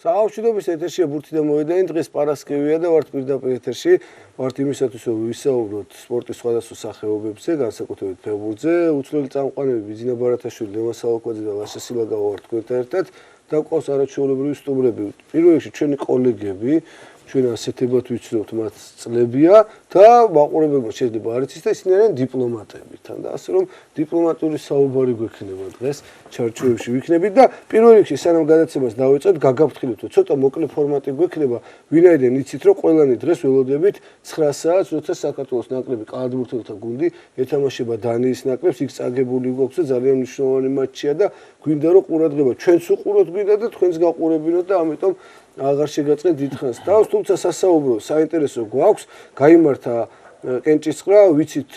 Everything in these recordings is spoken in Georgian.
საავშუდობის ეთერშია ბურთი და მოედანი დღეს პარასკევია და ვართ პირდაპირ ეთერში ვართ იმისათვის რომ ვისაუბროთ სპორტის სხვადასხვა სახეობებზე, განსაკუთრებით ფეხბურთზე. უცვლელი წამყვანები ბიზინა ბარათაშვილი, ლევან სალოკვაძე და ლაშა სილაგავა ვართ თქვენთან ერთად და გვყავს არაჩვეულებრივი სტუმრები. პირველ რიგში ჩვენი კოლეგები, ჩვენ ასეთებად ვიცნობთ მათ წლებია და მაყურებელმა შეიძლება არ იცის და ისინი არიან დიპლომატები თან და ასე რომ დიპლომატიური საუბარი გვექნება დღეს ჩარჩოებში ვიქნებით და პირველ რიგში სანამ გადაცემას დავიწყებთ გაგაფრთხილოთ რომ ცოტა მოკლე ფორმატი გვექნება ვინაიდან იცით რომ ყველანი დღეს ველოდებით 9 საათს როცა საქართველოს ნაკრები კალათბურთელთა გუნდი ეთამაშება დანიის ნაკრებს იქ წაგებული გვაქვს და ძალიან მნიშვნელოვანი მატჩია და გვინდა რომ ყურადღება ჩვენც უყუროთ გვინდა და თქვენც გაყურებინოთ და ამიტომ აღარ შეგაწყეთ დიდხანს თავს, თუმცა სასაუბრო საინტერესო გვაქვს, გაიმართა კენჭისყრა, ვიცით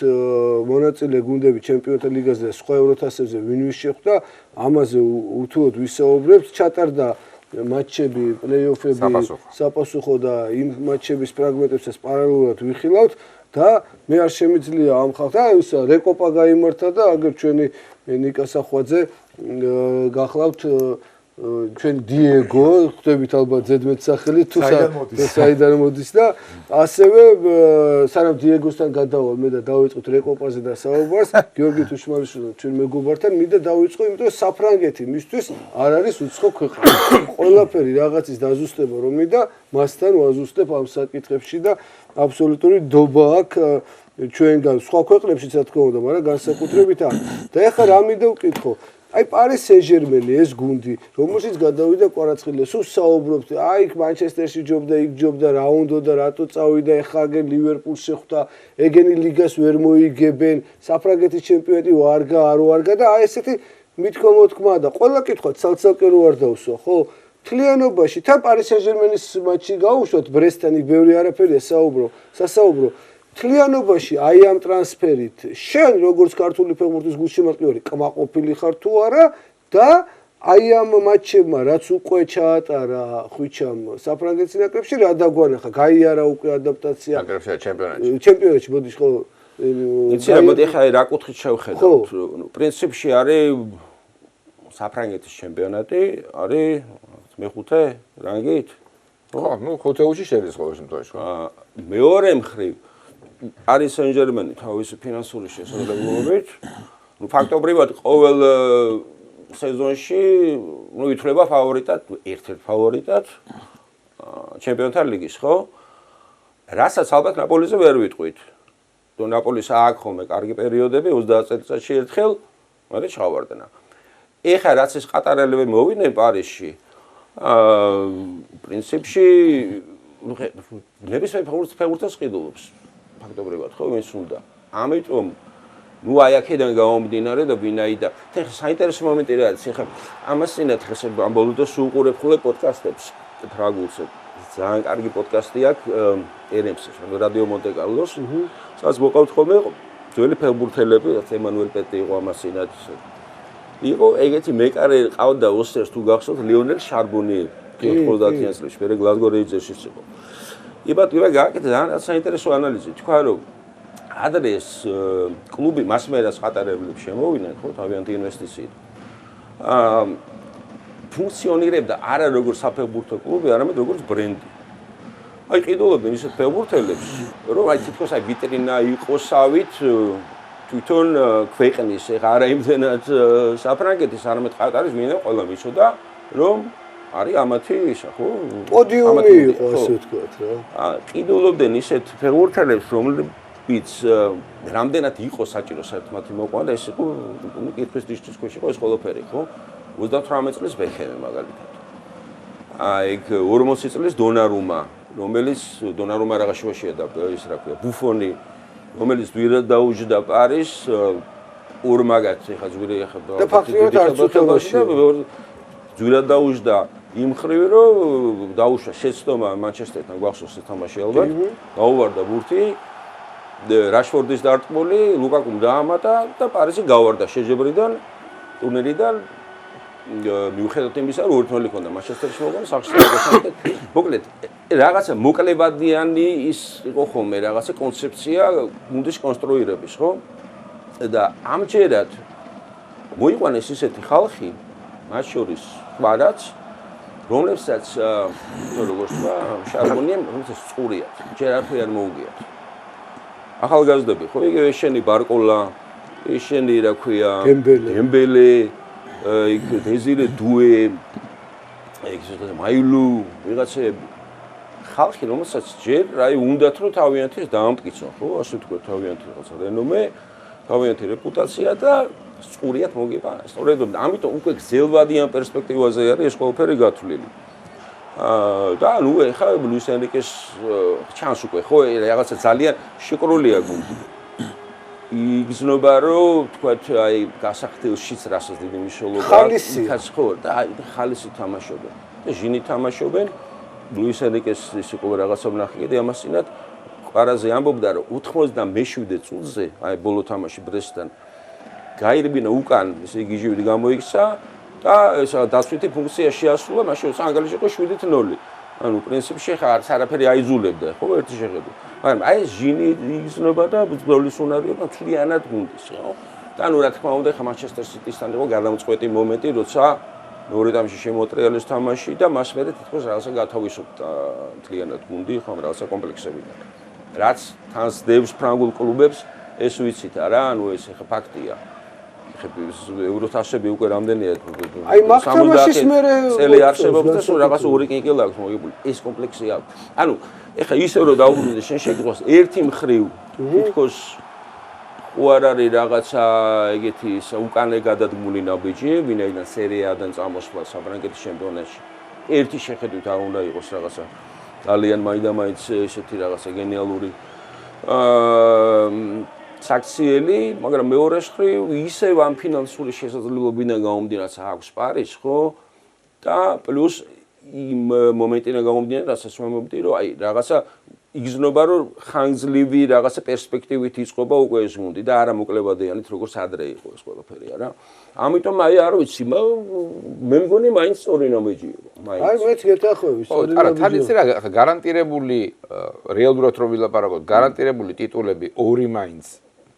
მონაწილე გუნდები ჩემპიონთა ლიგაზე და სხვა ევროთასებზე ვინ შეხვდა, ამაზე უთუოდ ვისაუბრებთ, ჩატარდა მატჩები, პლეი-ოფები, საპასუხო და იმ მატჩების ფრაგმენტებსაც პარალელურად ვიხილავთ და მე არ შემიძლია ამ ხალხს, ისა რეკოპა გაიმართა და აგერ ჩვენი ნიკა სახვაძე გახლავთ ჩვენ დიეგო, ხვდებით ალბათ ზედმეტ სახელი თუ საიდან მოდის და ასევე სანამ დიეგოსთან გადავალ მე და დავიწყოთ რეკოპაზე და საუბარს, გიორგი თუშმანიშვილთან ჩვენ მეგობართან მინდა დავიწყო, იმიტომ საფრანგეთი მისთვის არ არის უცხო ქვეყანა. ყველაფერი რაღაცის დაზუსტება რომ მინდა, მასთან ვაზუსტებ ამ საკითხებში და აბსოლუტური დობა აქვს ჩვენგან სხვა ქვეყნებშიც რა თქმა უნდა, მაგრამ განსაკუთრებით ამ. და ეხლა რა მინდა ვკითხო? აი პარის სენ-ჟერმენი ეს გუნდი, რომელშიც გადავიდა კვარაცხელია, სულ საუბრობთ, აი იქ მანჩესტერში ჯობდა, იქ ჯობდა, რა უნდა და რატო წავიდა, ეხლა აგერ ლივერპულს შეხვდა, ეგენი ლიგას ვერ მოიგებენ, საფრანგეთის ჩემპიონატი ვარგა, არ ვარგა და აი ესეთი მithkom-მოთქმა და ყველა კითხვა ცალ-ცალკე რო არ დავსვა, ხო? მთლიანობაში თან პარის სენ-ჟერმენის მატჩი გაუშვათ ბრესტთან, იქ ბევრი არაფერია სასაუბრო. მთლიანობაში აი ამ ტრანსფერით შენ როგორც ქართული ფეხბურთის გულშემატკივარი კმაყოფილი ხარ თუ არა და აი ამ მატჩებმა რაც უკვე ჩაატარა ხვიჩამ საფრანგეთის ნაკრებში რა დაგვანახა გაიარა უკვე ადაპტაცია ნაკრებში ჩემპიონატში ჩემპიონატში მოდის ხო იცი რა მოდი ხა რა კუთხით შევხედავთ პრინციპში არის საფრანგეთის ჩემპიონატი არის მეხუთე რანგით ხო ნუ ხუთეუში შედის ყოველ შემთხვევაში მეორე მხრივ პარის სენ-ჟერმენი თავისი ფინანსური შესაძლებლობებით, ნუ ფაქტობრივად ყოველ სეზონში ნუ ითვლება ფავორიტად, ერთ-ერთ ფავორიტად ჩემპიონთა ლიგის, ხო? რასაც ალბათ ნაპოლიზე ვერ ვიტყვით. თუ ნაპოლის აქვს ხოლმე კარგი პერიოდები 30 წელიწადში ერთხელ, მაგრამ ჩავარდნა. ეხლა რაც ეს ყატარელები მოვიდნენ პარიზში, პრინციპში ნუ ნებისმიერ ფეხბურთელს ყიდულობს. ფაქტობრივად ხო ვინც უნდა. ამიტომ ნუ აი აქედან გამომდინარე და ვინაიდან ხა საინტერესო მომენტი რა არის ხა ამას წინათ ხა ამ ბოლო დროს უყურებ ხოლმე პოდკასტებს ფრაგულს ძალიან კარგი პოდკასტი აქვს RMC-ში რადიო მონტე-კარლოს სადაც მოყავთ ხოლმე ძველი ფეხბურთელები ემანუელ პეტი იყო ამას წინათ იყო ეგეთი მეკარე ყავდა ოსტერს თუ გახსოვთ ლიონელ შარბონი 90-იან წლებში მე გლაზგო რეიჯერსში იყო იბატვირა გააკეთა ძალიან საინტერესო ანალიზი თქვა რომ ადრე ეს კლუბი მასმერას ხატარებლებს შემოვიდნენ ხო თავიანთი ინვესტიციით ფუნქციონირებდა არა როგორც საფეხბურთო კლუბი არამედ როგორც ბრენდი აი ყიდულობდნენ ისეთ ფეხბურთელებს რომ აი თითქოს აი ვიტრინა იყოსავით თვითონ ქვეყნის ეხა არა იმდენად საფრანგეთის არამედ ყატარის მინდა ყველა მიცოდა რომ არის ამათი ისა ხო პოდიუმი იყო ასე ვთქვათ რა ყიდულობდნენ ისეთ ფეხბურთელებს რომლებიც რამდენად იყო საჭირო საერთოდ მათი მოყვანა და ეს იყო კითხვის დიშტის ქვეშ იყო ეს ყველაფერი ხო 38 წლის ბექემი მაგალითად აი 40 წლის დონარუმა რომელიც დონარუმა რაღაცაშია და ის რა ქვია ბუფონი რომელიც ძვირად დაუჯდა პარის ორმაგაც ეხა ძვირი ეხა და ფაქტობრივად არც უხელოში ძვირად დაუჯდა იმ ხრივ რომ დაუშვა შეცდომა მანჩესტერთან გვახსოვს თამაში ალბათ გაუვარდა ბურთი რაშფორდის დარტყმული ლუკაკუმ დაამატა და პარიზი გავარდა შეჯებრიდან ტურნირიდან მიუხედავად იმისა რომ 2-0 ჰქონდა მანჩესტერში მოგონა სახში მოკლედ რაღაცა მოკლებადიანი ის იყო ხოლმე რაღაცა კონცეფცია გუნდის კონსტრუირების ხო და ამჯერად მოიყვანეს ისეთი ხალხი მათ შორის ვარაც რომლებსაც როგორც თქვა, შარგონიამ, რომელსაც წყურია, ჯერ არაფერი არ მოუგია. ახალგაზრდები, ხო, იგივე შენი ბარკოლა, შენი რა ქვია, დემბელე, იქ დეზირე დუე, იქ მაილუ, ვიღაცები ხალხი, რომელსაც ჯერ აი უნდათ რომ თავიანთი დაამტკიცონ, ხო, ასე თქვა თავიანთი რაღაცა რენომე, თავიანთი რეპუტაცია და წყურიათ მოგება. სწორედ ამიტომ უკვე გზელვადიან პერსპექტივაზე არის ეს ყველაფერი გათვლილი. და ნუ ეხლა ლუის ენრიკეს ჩანს უკვე, ხო, რაღაცა ძალიან შეკრულია გუნდი. იგზნობა რომ თქვათ აი გასახდელშიც რასაც დიდი მნიშვნელობა აქვს, იქაც ხო და აი ხალისი თამაშობენ. და ჟინი თამაშობენ. ლუის ენრიკეს ის იყო რაღაცა ვნახე კიდე ამას წინათ ყარაზე ამბობდა რომ 97 წუთზე აი ბოლო თამაში ბრესტთან გაირბინა უკან ესე იგი ჟივი გამოიქცა და ესა დაცვითი ფუნქცია შეასრულა მაშინ ანგლიაში იყო 7-0 ანუ პრინციპში ხა არაფერი აიძულებდა ხო ერთი შეხედვით მაგრამ აი ეს ჟინი იგზნობა და ბრძოლის უნარია და თლიანად გუნდის ხო და ნუ რა თქმა უნდა ხა მანჩესტერ სიტისთან იყო გადამწყვეტი მომენტი როცა მეორე თამაში შემოტრიალეს თამაში და მას მერე თითქოს რაღაცა გათავისუფლდა თლიანად გუნდი ხო რაღაცა კომპლექსებიდან რაც თან სდევს ფრანგულ კლუბებს ეს ვიცით არა ანუ ეს ხა ფაქტია ევროთასები უკვე რამდენია აი მაგ თამაშის მერე წელი არსებობს და რაღაც ორი კიკელა აქვს მოგებული ეს კომპლექსი აქვს ანუ ეხა ისე რომ დაუბრუნდეს შენ შეგყვას ერთი მხრივ თითქოს უარ არის რაღაცა ეგეთი უკანე გადადგმული ნაბიჯი ვინაიდან სერიადან წამოსვლა საფრანგეთის ჩემპიონატში ერთი შეხედვით არ უნდა იყოს რაღაცა ძალიან მაინდა-მაინც ესეთი რაღაცა გენიალური საქციელი, მაგრამ მეორე მხრივ ისევ ამ ფინანსური შესაძლებლობიდან გამომდინარე აქვს პარიზს, ხო? და პლუს იმ მომენტიდან გამომდინარე, რასაც მომენტი რომ აი რაღაცა იგზნობა რომ ხანგრძლივი რაღაცა პერსპექტივით იწყობა უკვე ეს გუნდი და არა მოკლებადიანით როგორც ადრე იყო ეს ყველაფერი, არა? ამიტომ აი არ ვიცი, მე მგონი მაინც სწორი ნაბიჯი იყო. აი მეც გეთახოვი, სწორი ნაბიჯი. არა, თან იცი რა, გარანტირებული რეალურად რო ვილაპარაკოთ, გარანტირებული ტიტულები ორი მაინც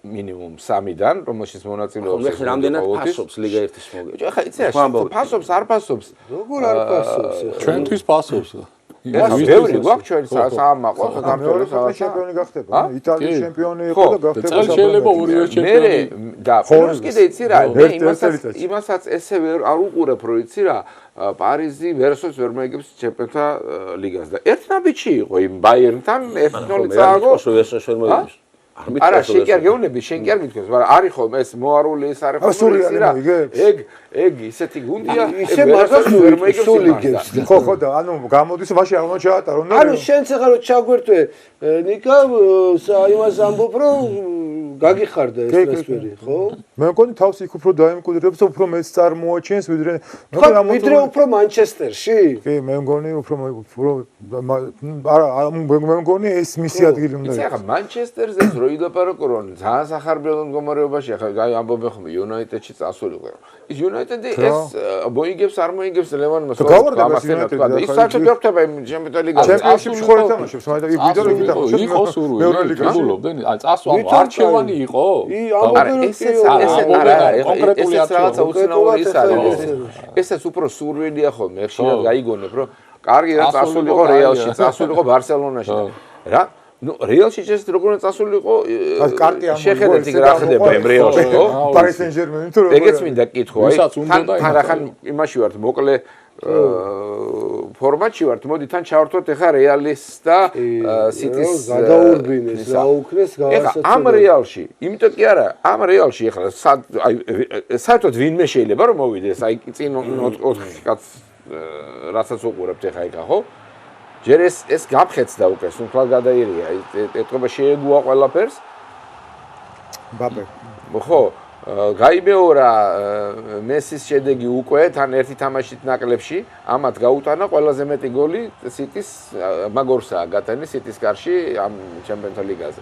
მინიმუმ 3-დან, რომელშიც მონაწილეობს ეს რამდენად ფასობს ლიგა 1-ის მოგება. ეხლა იცი რა, ფასობს, არ ფასობს. როგორ არ ფასობს? ჩვენთვის ფასობს. ბევრი გვაქვს ჩვენ საამაყო საქართველოს ჩემპიონი გახდება. იტალიის ჩემპიონი იყო და გახდება. წელს შეიძლება ორივე ჩემპიონი. და ფორს კიდე იცი რა, მე იმასაც ესე არ უყურებ რო იცი რა, პარიზი ვერსოს ვერ მოიგებს ჩემპიონთა ლიგას და ერთ ნაბიჯი იყო იმ ბაიერნთან 1-0 წააგო. ვერსოს ვერ მოიგებს. არა, შენ კი არ გეუბნები, შენ კი არ მითქოს, მაგრამ არის ხოლმე ეს მოარული ეს არის ხოლმე ეგ ისეთი გუნდია, ისე მაგას ვერ მოიგებს. ხო და ანუ გამოდის მაშინ არ უნდა ჩაატარო. ანუ შენც ახლა რო ჩაგვერთვე ნიკა იმას ამბობ რომ გაგიხარდა ეს ტრანსფერი, ხო? მე მგონი თავს იქ უფრო დაიმკვიდრებს, უფრო მეც წარმოაჩენს ვიდრე ვიდრე უფრო მანჩესტერში? კი, მე მგონი უფრო არა, მე მგონი ეს მისი ადგილი უნდა იყოს. იცი ახლა მანჩესტერზე რო ილაპარაკო რომ ძალიან სახარბიელო მდგომარეობაში ახლა ამბობენ ხოლმე იუნაიტედში წასულიყო. ის იუნაიტედი ეს მოიგებს არ მოიგებს ლევანმა ის საერთოდ არ ხდება იმ ჩემპიონთა ლიგაში. ჩემპიონშიპში ხო ეთამაშებს, მაგრამ იქ ვიდრე ითამაშებს. იყო სურვილი, მეორე ლიგაში. აი წასვლა არჩევანი იყო. არა, ესეც რაღაცა უცნაური ის არის. ესეც უფრო სურვილია ხოლმე, ხშირად გაიგონებ, რომ კარგი რა წასულიყო რეალში, წასულიყო ბარსელონაში. რა ნუ რეალში ეს როგორ წასულიყო შეხედეთ იქ რა ხდება იმ რეალში, ხო? პარი სენ-ჟერმენი თუ როგორ ეგეც მინდა კითხო, აი თან ახან იმაში ვართ მოკლე ფორმატში ვართ, მოდი თან ჩავართვათ ახლა რეალის და სიტის გადაურბინეს, გაუქნეს, გავასაცდელს. ამ რეალში, იმიტომ კი არა, ამ რეალში ახლა აი საერთოდ ვინმე შეიძლება რომ მოვიდეს, აი წინ 4 კაც რასაც უყურებთ ახლა იქა, ხო? ჯერ ეს გაფხეცდა უკვე, სულ გადაირია, ეთქობა შეეგუა ყველაფერს. ბაპე. ხო, გაიმეორა მესის შედეგი უკვე თან ერთი თამაშით ნაკლებში, ამათ გაუტანა ყველაზე მეტი გოლი სიტის მაგორსაა გატანის სიტის კარში ამ ჩემპიონთა ლიგაზე.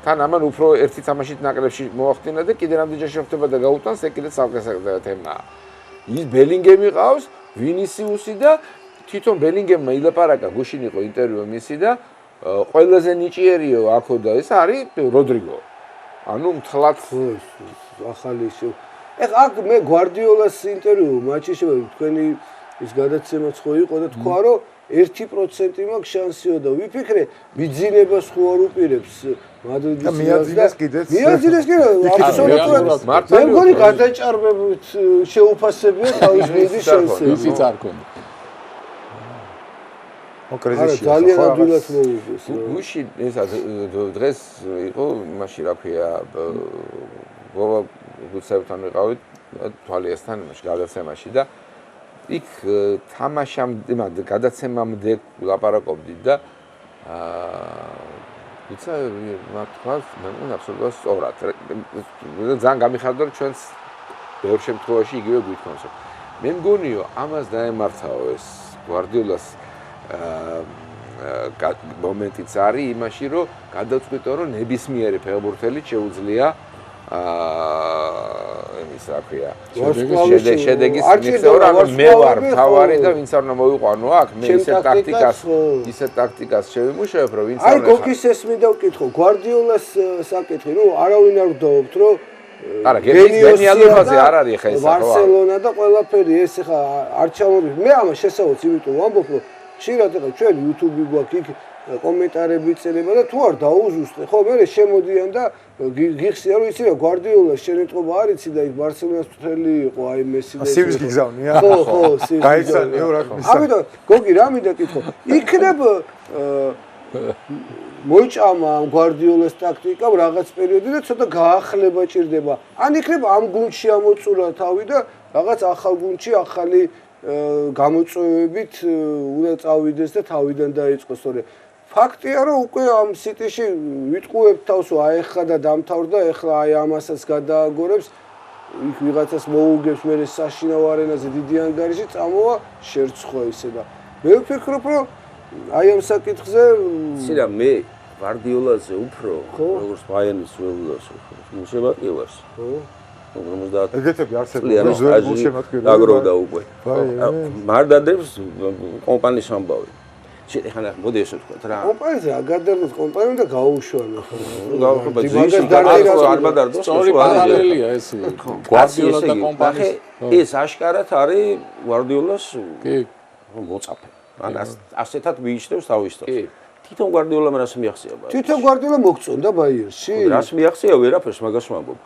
თან ამან უფრო ერთი თამაშით ნაკლებში მოახდინა და კიდე რამდენჯერ შეხვდება და გაუტანს, ეგ კიდე საკმაო თემაა. ის ბელინგემი ყავს, ვინისიუსი და თვითონ ბელინგემმა ილაპარაკა, გუშინ იყო ინტერვიუ მისი და ყველაზე ნიჭიერიო აქო და ეს არის როდრიგო. ანუ მთლად ახალი ისე. ეხლა აქ მე გვარდიოლას ინტერვიუ მაჩი შევედი თქვენი ის გადაცემაც ხო იყო და თქვა რომ 1% მაქვს შანსიო და ვიფიქრე მიძინებას ხო არ უპირებს მადრიდის მიაძინეს კიდეც მიაძინეს კიდე აბსოლუტურად მე მგონი გადაჭარბებით შეუფასებია თავის მიზის შანსი ისიც არ ქონდა არა ძალიან ადვილად მოუგეს გუში ეს დღეს იყო იმაში რა ქვია ბობა გუცევთან ვიყავით თვალიასთან იმაში გადაცემაში და იქ თამაშამდე გადაცემამდე ლაპარაკობდით და იცი მართლაც მე მგონი აბსოლუტურად სწორად ძალიან გამიხარდა რომ ჩვენს ბევრ შემთხვევაში იგივე გვითხოვს მე მგონიო ამას დაემართაო ეს გვარდიოლას მომენტიც არის იმაში რომ გადაწყვიტო რომ ნებისმიერი ფეხბურთელი შეუძლია ის რა ქვია შედეგის მიღწევა მე ვარ თავარი და ვინც არ უნდა მოიყვანო აქ მე ისეთ ტაქტიკას შევიმუშავებ რომ ვინც არ აი გოგის ეს მინდა ვკითხო გვარდიოლას საკითხი ნუ არავინ არ ვდაობთ რომ არა გენიალობაზე არ არის ხა ეს ხო ბარსელონა და ყველაფერი ეს ხა არ ჩამოვიდი მე ამას შესაძლოა იმიტომ ვამბობ რომ ხშირად ეხა ჩვენ YouTube-ი გვაქვს იქ კომენტარები წერება და თუ არ დაუზუსტე ხო მე შემოდიან და გიხსია რომ იცი რა გვარდიოლას შენეთყობა არ იცი და იქ ბარსელონას მთელი იყო აი მესი და სივის გიგზავნია ხო სივის გაიცანიო რა ქვია ამიტომ გოგი რა მინდა კითხო იქნებ მოიჭამა ამ გვარდიოლას ტაქტიკამ რაღაც პერიოდი და ცოტა გაახლება ჭირდება ან იქნებ ამ გუნდში ამოწურა თავი და რაღაც ახალ გუნდში ახალი გამოწვევებით უნდა წავიდეს და თავიდან დაიწყოს თორე ფაქტია რომ უკვე ამ სიტიში ვიტყუებ თავს რომ აეხა და დამთავრდა ეხლა აი ამასაც გადააგორებს იქ ვიღაცას მოუგებს მე საშინაო არენაზე დიდი ანგარიში წამოვა შერცხვა ისე და მე ვფიქრობ რომ აი ამ საკითხზე სირა მე ვარდიოლაზე უფრო როგორც ბაიერნის ველოდას შემატკივარს ეგეთები არსებობს ზოგი შემატკივარი დაგროვდა უკვე მარდადებს კომპანიის ამბავი ეხლა მოდი ესე ვთქვა რა კომპანიაზე აგადარდოს კომპანიამ და გაუშვანა გაუშვება ძიში არ მადარდოს სწორი პარალელია ეს გვარდიოლა და კომპანია ეს აშკარად არის გვარდიოლას კი მოწაფე ან ასეთად მიიჩნევს თავის თავს თვითონ გვარდიოლამ რას მიახსია თვითონ გვარდიოლა მოგწონდა ბაიერში რას მიახსია ვერაფერს მაგას ვამბობ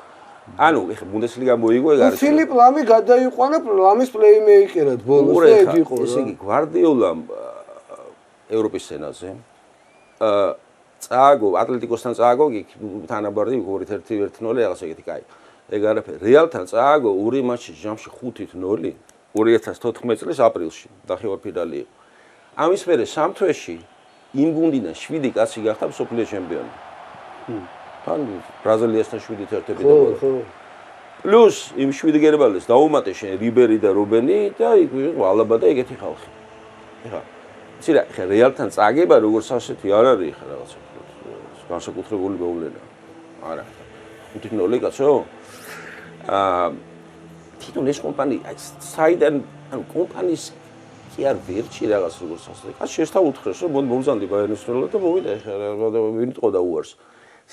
ანუ ეხლა ბუნდესლიგა მოიგო ეგ არის ფილიპ ლამი გადაიყვანა ლამის პლეიმეიკერად ბოლოს და ეგ იყო ესე იგი გვარდიოლამ ევროპის სენაზე წააგო ატლეტიკოსთან წააგო იქ თანაბარი 2-1-1-0 რაღაც ეგეთი კაი ეგ არაფერი რეალთან წააგო ორი მატჩი ჯამში 5-0 2014 წლის აპრილში დახევა ფინალი იყო ამის მერე სამ თვეში იმ გუნდიდან 7 კაცი გახდა მსოფლიო ჩემპიონი თან ბრაზილიასთან 7-1 და პლუს იმ 7 გერბალეს დაუმატეს რიბერი და რობენი და იქ იყო ალაბა და ეგეთი ხალხი ეხა ცირა ხა რეალთან წაგება როგორც ასეთი არ არის ხა რაღაცა განსაკუთრებული მოვლენა არა 5-0 კაცო თვითონ ეს კომპანია აი საიდან ანუ კომპანიის კი არ ვერჩი რაღაც როგორც ასეთი კაც შეესთა უთხრეს რომ მომზანდი ბაიერნის როლად და მოვიდა ხა ვინ ტყოდა უარს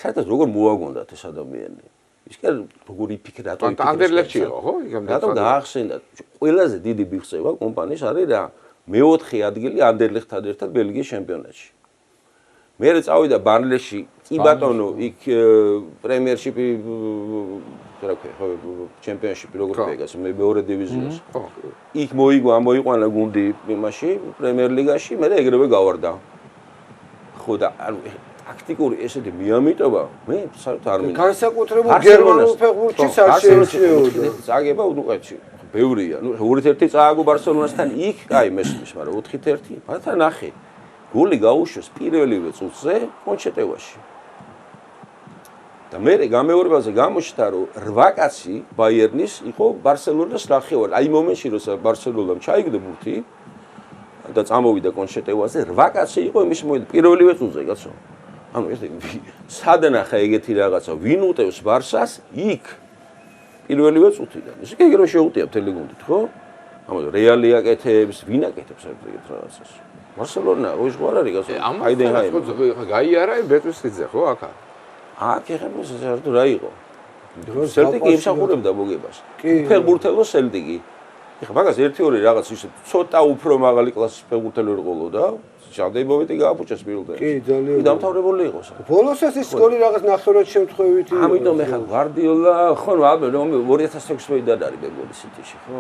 საერთოდ როგორ მოაგონდათ ეს ადამიანი ის კი როგორ იფიქრა რატომ ანდერლეხტში იყო ხო რატომ დაახსენდა ყველაზე დიდი მიღწევა კომპანიის არის რა მე-4 ადგილი ანდერლეხტთან ერთად ბელგიის ჩემპიონატში. მერე წავიდა ბარნლეში, კი ბატონო, იქ პრემიერშიპი რა ქვია, ჩემპიონშიპი როგორ ეგას, მეორე დივიზიონში. იქ მოიყვანა გუნდი იმაში, პრემიერ ლიგაში, მერე ეგრევე გავარდა. ხო და ანუ ტაქტიკური ესეთი მიამიტობა, მე საერთოდ არ მინდა. განსაკუთრებულ გერმანულ ფეხბურთშიც არ შეეჩეოდა. წაგება უკეთში. ბევრია. ნუ 2-1 წააგო ბარსელონასთან იქ, აი მესმის, მაგრამ 4-1, მათთან ნახე. გოლი გაუშვეს პირველივე წუთზე კონჩეტევაში. და მე გამეორებაზე გამოჩნდა, რომ 8 კაცი ბაიერნის იყო ბარსელონას ნახევარი. აი მომენტში, როცა ბარსელონამ ჩაიგდო ბურთი და წამოვიდა კონჩეტევაზე, 8 კაცი იყო იმის მოვიდა პირველივე წუთზე, კაცო. ანუ ეს სადანახა ეგეთი რაღაცა, ვინ უტევს ბარსას იქ პირველივე წუთიდან. ისე კი რომ შეუტია მთელი გუნდით, ხო? ამიტომ რეალი აკეთებს, ვინ აკეთებს ეგეთ რაღაცას? ბარსელონა, ოღონდ არ არის გასულ. აიდენჰაიმი. გაიარა ბეტუსიძე, ხო, აქა? აქ ეხება საერთოდ რა იყო? სელტიკი იმსახურებდა მოგებას. ფეხბურთელო სელტიკი. ეხლა მაგას 1-2 რაღაც ისე ცოტა უფრო მაღალი კლასის ფეხბურთელი ვერ ყოლო და ჟანდეიბოვიტი გააფუჭეს პირველ დღეს. კი, ძალიან. დამთავრებული იყო. ბოლოსაც ის სკოლი რაღაც ნახევრად შემთხვევით იყო. ამიტომ ეხლა გვარდიოლა ხო 2016-დან არის ბეგოლის სიტიში, ხო?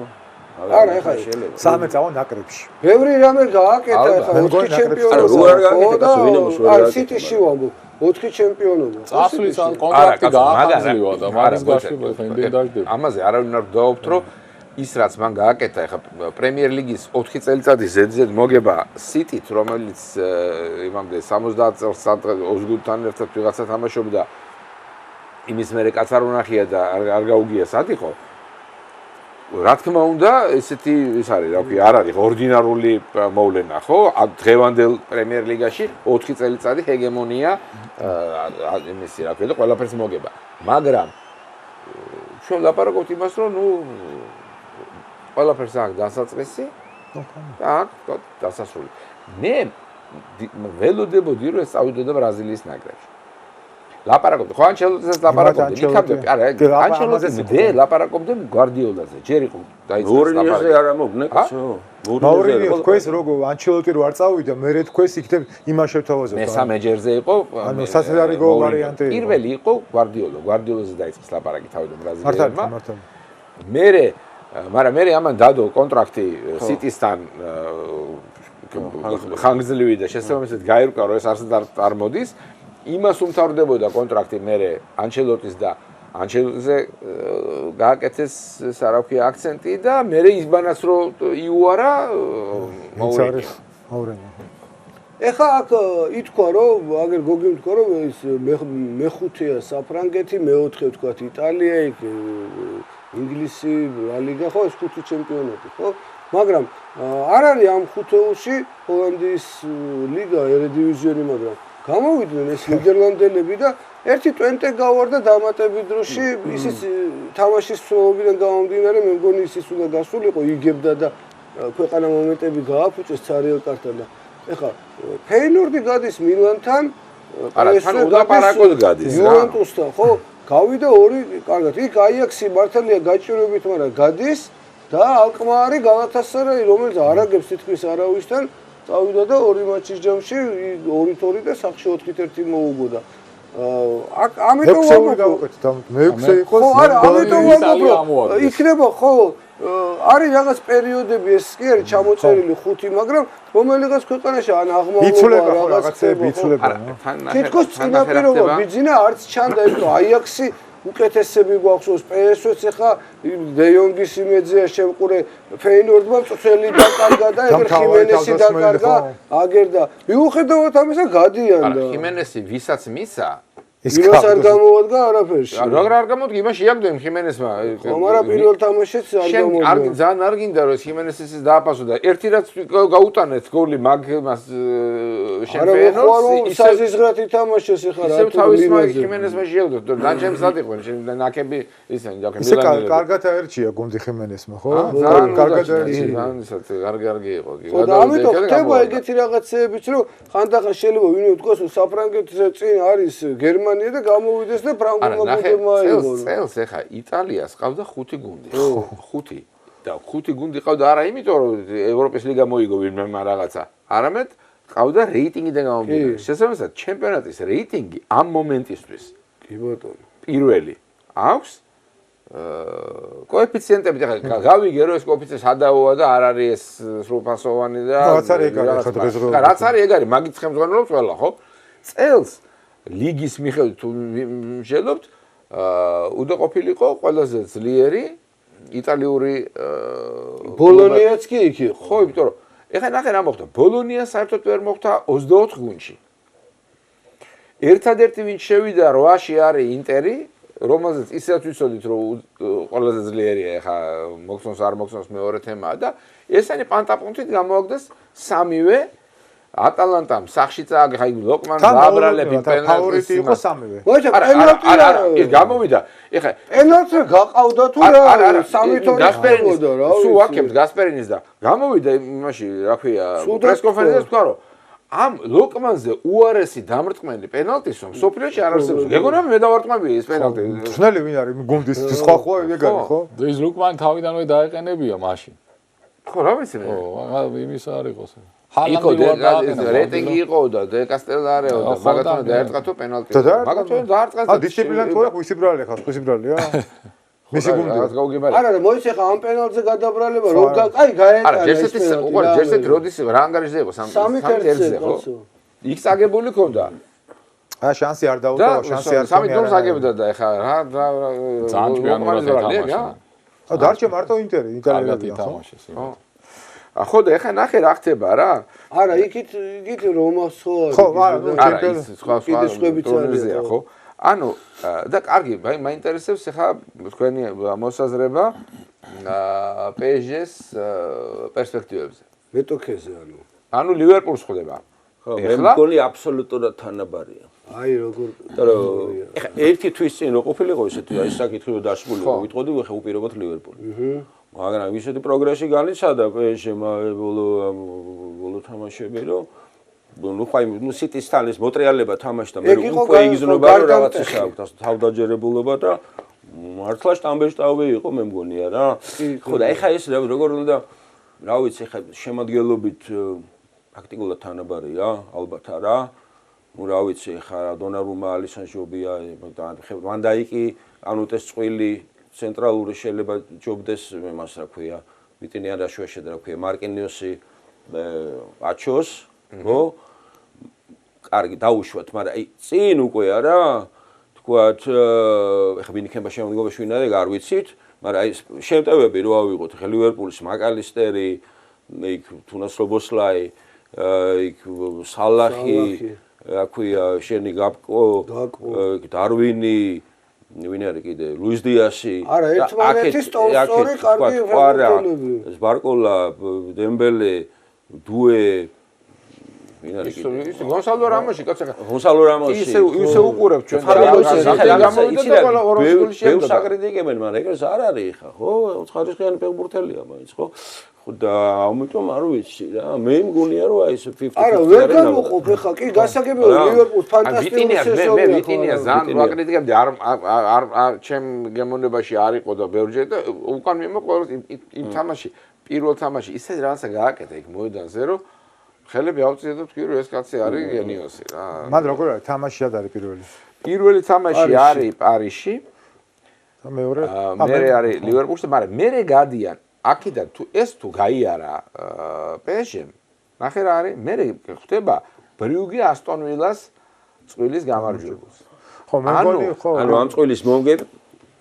არა, ეხლა შეიძლება. 13 წავა ნაკრებში. ბევრი რამე გააკეთა ეხლა 4 ჩემპიონობა. არა, სიტიში ვამბობ. 4 ჩემპიონობა. წასვლის კონტრაქტი გაახანძლივა და მაგის გაშლი ფენდენ დაждდება. ამაზე არავინ არ დაობთ, რომ ის რაც მან გააკეთა ეხლა პრემიერ ლიგის 4 წელიწადის ზედიზედ მოგება სიტით, რომელიც იმამდე 70 წელს ოზგუდთან ერთად ვიღაცა თამაშობდა იმის მერე კაც არ უნახია და არ გაუგია სად იყო. რა თქმა უნდა, ესეთი ის არის, რა ვქი, არ არის ორდინარული მოვლენა, ხო? დღევანდელ პრემიერ ლიგაში 4 წელიწადი ჰეგემონია იმისი, რა ვქი, და ყველაფერს მოგება. მაგრამ ჩვენ ლაპარაკობთ იმას, რომ ნუ ყველაფერს აქვს დასაწყისი და აქვს დასასრული. მე ველოდებოდი, რომ ეს წავიდოდა ბრაზილიის ნაკრებში. ლაპარაკობდი, ხო ანჩელოტისაც ლაპარაკობდი, იქამდე, არა, ანჩელოტი ლაპარაკობდი გვარდიოლაზე, ჯერ იყო დაიწყეს ლაპარაკი. მორინიოზე არ ამოგნე, კაცო. მაურინიო თქვენს როგორ ანჩელოტი რო არ წავიდა, მერე თქვენს იქნებ იმას შევთავაზოთ. მესამე ჯერზე იყო, ანუ სასწრაფო ვარიანტი იყო. პირველი იყო გვარდიოლა, გვარდიოლაზე დაიწყეს ლაპარაკი თავიდან ბრაზილიელებმა. მართლა. მაგრამ მე ამან დადო კონტრაქტი სიტისთან ხანგრძლივი და შესაბამისად გაირკვა, რომ ეს არსად არ მოდის. იმას უმთავრდებოდა კონტრაქტი მე ანჩელოტის და ანჩელოტიზე გააკეთეს სარავქი აქცენტი და მე ისბანაც რო იუარა მაურინიო. ეხა აქ ითქვა რომ აგერ გოგი თქვა რომ ეს მეხუთეა საფრანგეთი, მეოთხე თქვა იტალია, ინგლისი, ლა ლიგა, ხო ეს 5 ჩემპიონატი, ხო? მაგრამ არ არის ამ ხუთეულში ჰოლანდიის ლიგა, ერედივიზიონი, მაგრამ გამოვიდნენ ეს ნიდერლანდელები და ერთი ტვენტე გავარდა დამატებით დროში, ისიც თამაშის მსვლელობიდან გამომდინარე, მე მგონი ისიც უნდა გასულიყო, იგებდა და ქვეყანა მომენტები გააფუჭეს ცარიელ კარტთან და ეხლა ფეინორდი გადის მილანთან, არა, თან უდაპარაკოდ გადის რა. იუვენტუსთან, ხო? გავიდა 2, კარგად. იქ აიაქსი მართალია გაჭირვებით, მაგრამ გადის და ალკმარი გალათასარაი, რომელიც არაგებს თითქმის არავისთან წავიდა და 2 მატჩის ჯამში 2-2 და სახში 4-1 მოუგო და ამიტომ მე6 იყო ხო არა ამიტომ იქნება ხო არის რაღაც პერიოდები ეს კი არის ჩამოწერილი 5 მაგრამ რომელიღაც ქვეყანაში ან აღმავლობა რაღაცები იცვლება თითქოს წინაპირობა ბიძინა არც ჩანდა იმიტომ აიაქსი უკეთესები გვახსოვს PSV-ს ახლა დეიონგის იმედზეა შემყურე ფეინორდმა წელი დაკარგა და ეგრე ხიმენესი დაკარგა აგერ და მიუხედავად ამისა გადიან და ხიმენესი ვისაც მისა იმას არ გამოვადგა არაფერში როგორ არ გამოვდგა იმაში იაგდოიმ ხიმენესმა მაგრამ პირველ თამაშიც არ გამოვდგა ძალიან არ გინდა რომ ხიმენესის დააფასო და ერთი რაც გაუტანეთ გოლი მაგმას შემფენოს ისე ზიზღრათ ითამაშეს ახლა რა ისე თავის ხიმენესმა შეიაგდო დაჯემს დადიყვენ ნაკები ისინი და ისე კარგად აერჩია გუნდი ხიმენესმა ხო კარგად აერჩია კარგი იყო კი და ამიტომ ხდება ეგეთი რაღაცეებიც რომ ხანდახან შეიძლება ვინმე უთქვას რომ საფრანგეთის წინ არის გერმანია და გამოვიდეს და ფრანგულმა გუნდებმა აიღო. წელს ეხა იტალიას ყავდა 5 გუნდი. 5 და 5 გუნდი ყავდა არა იმიტომ რომ ევროპის ლიგა მოიგო ვინმე რაღაცა. არამედ ყავდა რეიტინგიდან გამომდინარე. შესაბამისად ჩემპიონატის რეიტინგი ამ მომენტისთვის კი ბატონო. პირველი აქვს კოეფიციენტები და გავიგე რომ ეს კოეფიციენტი სადაოა და არ არის ეს სრულფასოვანი და რაც არის ეგ არის ხო დღესდღეობით. რაც არის ეგ არის მაგით ხელმძღვანელობს ყველა ხო? წელს ლიგის მიხედვით თუ შეძლობთ უნდა ყოფილიყო ყველაზე ძლიერი იტალიური ბოლონიაც კი იქ იყო. ხო, იმიტომ რომ ეხლა ნახე რა მოხდა. ბოლონია საერთოდ ვერ მოხდა 24 გუნდში. ერთადერთი ვინც შევიდა 8-ში არის ინტერი, რომელზეც ისეც ვიცოდით რომ ყველაზე ძლიერია ეხლა მოხსნოს არ მოხსნოს მეორე თემაა და ესენი პანტაპუნთით გამოაგდეს სამივე ატალანტამ სახში წააგე ლოკმან დააბრალები პენალტის იყო სამივე. მოიცა პენალტი არა ის გამოვიდა. ეხლა პენალტი გაყავდა თუ რა სამი თორე გასპერინის რა სულ აქებს გასპერინის და გამოვიდა იმაში რა ქვია პრეს კონფერენციაზე თქვა რომ ამ ლოკმანზე უარესი დამრტყმელი პენალტის რომ სოფლიოში არ არსებობს. გეგონა მე დავარტყმები ეს პენალტი. ხნელი ვინ არის გუნდის სხვა ეგ არის ხო? ის ლოკმანი თავიდანვე დაეყენებია მაშინ. ხო, რა ვიცი მე. ხო, იმის არ იყოს. იქო რეიტინგი იყო და დეკასტელარეო და მაგათო დაერწყათო პენალტი. მაგათო დაერწყათ. დისციპლინად თუ არა, ვისი ბრალი ხარ, ვისი ბრალია? მისი გუნდი. არა, მოიცე ხა ამ პენალტზე გადაბრალება, რომ აი გაეტანა. არა, ჯერსეთის უყურე ჯერსეთი როდის რა ანგარიშზე იყო 3-1-ზე ხო? იქ წაგებული ქონდა. შანსი არ დაუტოვა, შანსი არ 3 დონს აგებდა და ეხა რა ძალიან ჭკვიანურად ეთამაშა. დარჩა მარტო ინტერი, იტალიელები ითამაშეს. ხო და ეხა ნახე რა ხდება რა. არა, იქით რომას ხო არის. ხო, არა, ის სხვა ტურნირზეა ხო? ანუ და კარგი, მაინტერესებს ეხა თქვენი მოსაზრება PSG-ს პერსპექტივებზე. მეტოქეზე ანუ ლივერპულს ხვდება. ხო, მე მგონი აბსოლუტურად თანაბარია. აი როგორ ეხა ერთი თვის წინ რო ყოფილიყო ისეთი აი საკითხი რო დასრულიყო, ვიტყოდი ხე უპირობოდ ლივერპული. მაგრამ ისეთი პროგრესი განიცადა PSG-მა ბოლო თამაშები რომ ნუ ხაი ნუ სიტისთან ის მოტრიალება თამაშდა მე უკვე იგზნობა რომ რაღაც ის აქვს თავდაჯერებულობა და მართლა შტამბეშტავი იყო მე მგონია რა. ხო და ეხა ეს როგორ უნდა რა ვიცი ეხა შემადგენლობით პრაქტიკულად თანაბარია ალბათ არა. ნუ რა ვიცი ხა დონარუმა ალისანჟობია ვანდაიკი ანუტეს წყვილი ცენტრალური შეიძლება ჯობდეს მას რა ქვია ვიტინიან რა შუაშედა რა ქვია მარკინიოსი აჩოს ხო კარგი დაუშვათ მაგრამ აი წინ უკვე არა თქვათ ეხა ვინ იქნება შემდგომში ვინ არის არ ვიცით მაგრამ აი შემტევები რო ავიღოთ ხა ლივერპულის მაკალისტერი იქ თუნას რობოსლაი იქ სალახი რა ქვია შენი გაპკო დარვინი ვინ არის კიდე ლუის დიასი არა ერთმანეთის ტოპ-4 კარგი ფეხბურთელები ეს ბარკოლა დემბელე დუე ვინ არის კიდე ის გონსალო რამოსი კაცო გონსალო რამოსი ისე უყურებ ჩვენ ბევრს აკრიტიკებენ მაგრამ ეგრეს არ არის ხა ხო ხარისხიანი ფეხბურთელია მაინც ხო და ამიტომ არ ვიცი რა მე მგონია რომ აი ეს 50 არა ვერ გამოყოფ ხა კი გასაგებია ლივერპულს ფანტასტიკური სეზონია მე ვიტინია ზან ვაკრიტიკებდი არ ჩემ გემოვნებაში არ იყო და ბევრჯერ და უკან მიმოყვა იმ თამაში პირველ თამაში ისე რაღაცა გააკეთა იქ მოედანზე რომ ხელები ავწია და თქვი რომ ეს კაცი არის გენიოსი რა მაგრამ როგორ არის თამაში არის პირველი თამაში არის პარიზში და მეორე მე არის ლივერპულში მაგრამ მე გადიან აქედან თუ ეს თუ გაიარა PSG-მ ნახე რა არის მე ხდება ბრიუგე ასტონ ვილას წვილის გამარჯვებას ხო მე მგონი ხო ანუ ამ წვილის მომგებ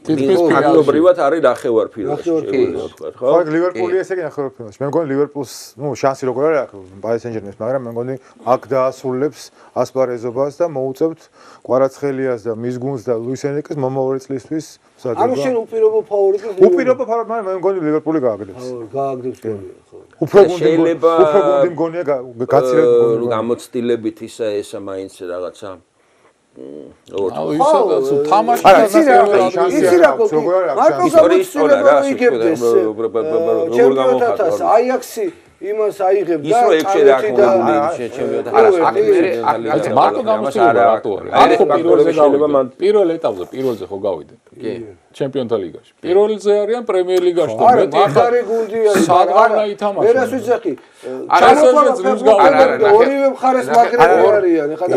ფაქტობრივად არის ნახევარფინალში ხო ხო ლივერპული ესე იგი ნახევარფინალში მე მგონი ლივერპულს ნუ შანსი როგორ არის აქ პარი სენ-ჟერმენს მაგრამ მე მგონი აქ დაასრულებს ასპარეზობას და მოუწევთ კვარაცხელიას და მის გუნდს და ლუის ენრიკეს მომავალი წლისთვის ანუ შენ უპირობო ფავორიტი უპირობო ფავორიტი მაგრამ მე მგონი ლივერპული გააგდებს გააგდებს ხო უფრო გუნდი მგონია გაცილებით გამოცდილებით ისა მაინც რაღაცა აუ ისაც თამაში იცი რა მარტო გამოცდილება იგებდეს ჩემპიონატას აიაქსი იმას აიღებ და მარტო გამოცდილება რატო არის ხო პირველ ეტაპზე პირველზე ხო გავიდე კი ჩემპიონთა ლიგაში პირველზე არიან პრემიერ ლიგაში და მეტი ახალი გუნდია სადღანა ითამაშა ვერას ვიცი ორივე მხარეს მაგრები არიან ეხლა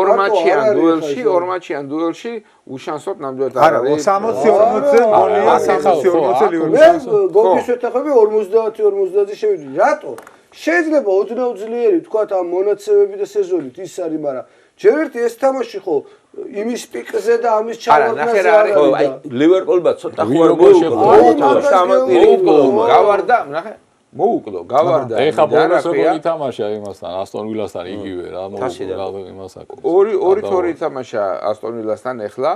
ორ მაჩიან დუელში უშანსოდ ნამდვილად არა 60-40-ზე გოლია 60-40-ზე ლივერპულს გოლის შეთანხმება 50-50-ზე შევიდი რატო შეიძლება ოდნავ ძლიერი თქვათ ამ მონაცემები და სეზონით ის არის მაგრამ ჯერ ერთი ეს თამაში ხო იმის პიკზე და ამის ჩავარდნაზე არის ხო აი ლივერპულმა ცოტა ხო არ მოუკლო გავარდა ნახე მოუკლო გავარდა ეხა ბოლოს როგორ ითამაშა იმასთან ასტონ ვილასთან იგივე რა მოუკლო იმას აქ ორი ითამაშა ასტონ ვილასთან ეხლა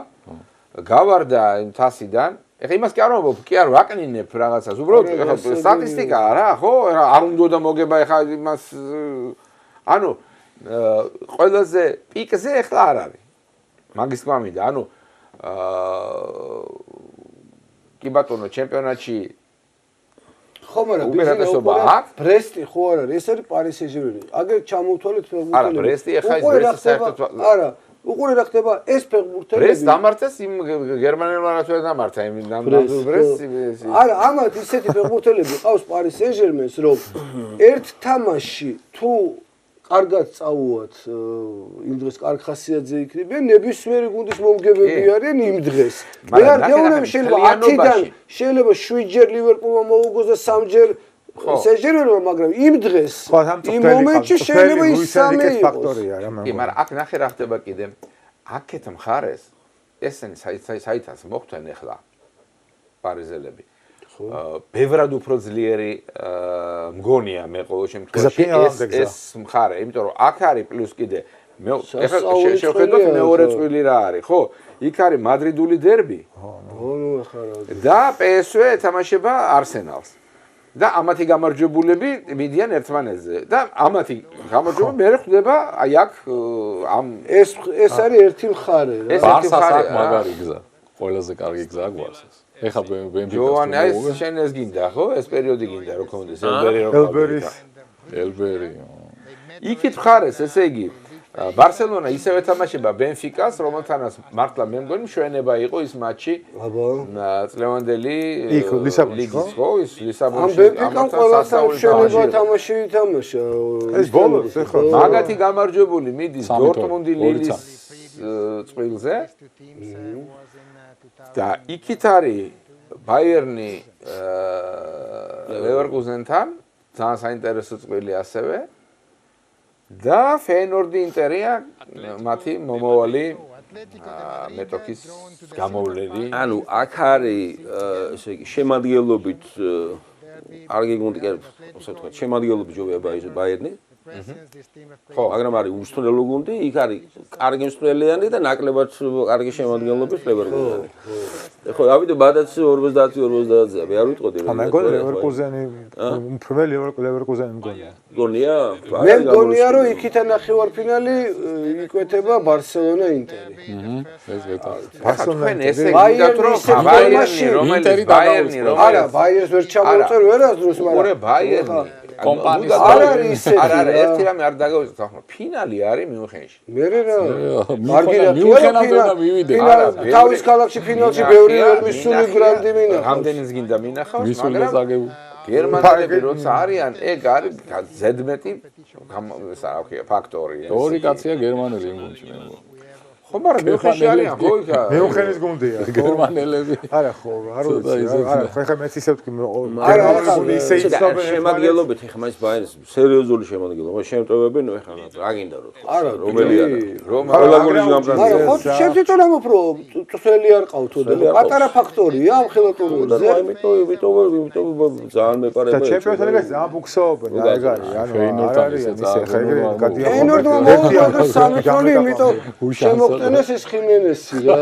გავარდა იმ თასიდან ეხა იმას კი არ ვამბობ კი არ ვაკნინებ რაღაცას უბრალოდ ეხა სტატისტიკაა რა ხო არ უნდა და მოგება ეხა იმას ანუ ყველაზე პიკზე ეხლა არ არის მაგის თქმამიდა ანუ კი ბატონო ჩემპიონატში ხო მაგრამ უპირატესობა აქვს ბრესტი ხო არ არის ეს არის პარი სენ-ჟერმენი აგერ ჩამოვთვალეთ არა ბრესტი ეხა ის ბრესტი საერთოდ არა უყურე რა ხდება ეს ფეხბურთელები ბრესტს დამარცხეს იმ გერმანელმა რაც ვერ დამარცხა იმ ნამდვილ ბრესტს არა ამათ ისეთი ფეხბურთელები ყავს პარის სენ-ჟერმენს რომ ერთ თამაშში თუ კარგად წაუვათ იმ დღეს კარგ ხასიათზე იქნებიან ნებისმიერი გუნდის მომგებები არიან იმ დღეს მე არ გეუბნები შეიძლება 7-ჯერ ლივერპულმა მოუგოს და 3-ჯერ სენ-ჟერმენმა მაგრამ იმ დღეს იმ მომენტში შეიძლება ის სამი იყოს კი მაგრამ აქ ნახე რა ხდება კიდე აქეთ მხარეს ესენი საითაც მოხდნენ ახლა პარიზელები ბევრად უფრო ძლიერი მგონია მე ყოველ შემთხვევაში ეს მხარე, იმიტომ რომ აქ არის პლუს კიდე მე შევხედოთ მეორე წვილი რა არის, ხო? იქ არის მადრიდული დერბი. და PSV ეთამაშება არსენალს. და ამათი გამარჯვებულები მიდიან ერთმანეთზე და ამათი გამარჯვება მე ხვდება აი აქ ამ ეს არის ერთი მხარე რა. ბარსას აქ მაგარი გზა. ყველაზე კარგი გზა გვაქვს ეს. ეხა ბენფიკას ჯოვანი ეს შენ ეს გინდა ხო? ეს პერიოდი გინდა რო კონდეს ელბერი. იქით ხარეს, ესე იგი ბარსელონა ისევე თამაშება ბენფიკას, რომელთანაც მართლა მე მგონი მშვენება იყო ის მატჩი. წლევანდელი ლიგის ხო? ის ლისაბონში. ამ ბენფიკამ ყველასთან მშვენება თამაში ითამაშა. ეს ბოლოს ეხლა მაგათი გამარჯვებული მიდის დორტმუნდი ლილის წყვილზე. და იქით არის ბაიერნი ლევერკუზენთან ძალიან საინტერესო წყვილი ასევე და ფეინორდი ინტერია მათი მომავალი მეტოქის გამოვლენი ანუ აქ არის ესე იგი შემადგენლობით კარგი გუნდი ასე ვთქვათ შემადგენლობით ჯობია ბაიერნი ხო მაგრამ არის უსწრელო გუნდი იქ არის კარგი მსვლელიანი და ნაკლებად კარგი შემადგენლობის ლევერკუზენი ხო ავიდე ბადაც 50-50-ზე მე არ ვიტყოდი მე მგონი ლევერკუზენი უფრო ლევერკუზენი მგონია მე მგონია რომ იქიდან ნახევარფინალი იკვეთება ბარსელონა ინტერი ეს გეტა ბარსელონა ესე გიგათ რომ ბაიერნი არა ბაიერს ვერ ჩამოვწერ ვერასდროს მაგრამ ბაიერნი კომპანიის არ არის ისეთი არა ერთი რამე არ დაგავიწყოთ ახლა ფინალი არის მიუნხენში მე რა მიუნხენამდე უნდა მივიდე თავის ქალაქში ფინალში ბევრი ვერ მისული გრანდი მინახავს რამდენიც გინდა მინახავს მაგრამ გერმანელები როცა არიან ეგ არის ზედმეტი ფაქტორი ორი კაცია გერმანელი იმ გუნდში მე მგონი ხო მაგრამ მიუნხენში არიან ხო იქა მიუნხენის გუნდია გერმანელები არა ხო არ ვიცი არა ხო ხა მეც ისე ვთქვი არა ისე იცნობენ შემადგენლობით ხა ის ბაიერნის სერიოზული შემადგენლობა შემტევები ნუ ხა რა გინდა არა რომელი არის რომ ყველა გულის გამწრანია არა ხო შეძიტონ ამ უფრო წველი არ ყავთო და პატარა ფაქტორია ამ ხელატურზე იმიტომ ძალიან მეპარება და ჩემპიონთა ლიგაში ძალიან ბუქსაობენ რა ეგ არის ანუ არ არის ისე ხა ეგ გადია ფეინორდმა მოუწოდა 3 გოლი იმიტომ შემოყენეს ეს ხიმენესი რა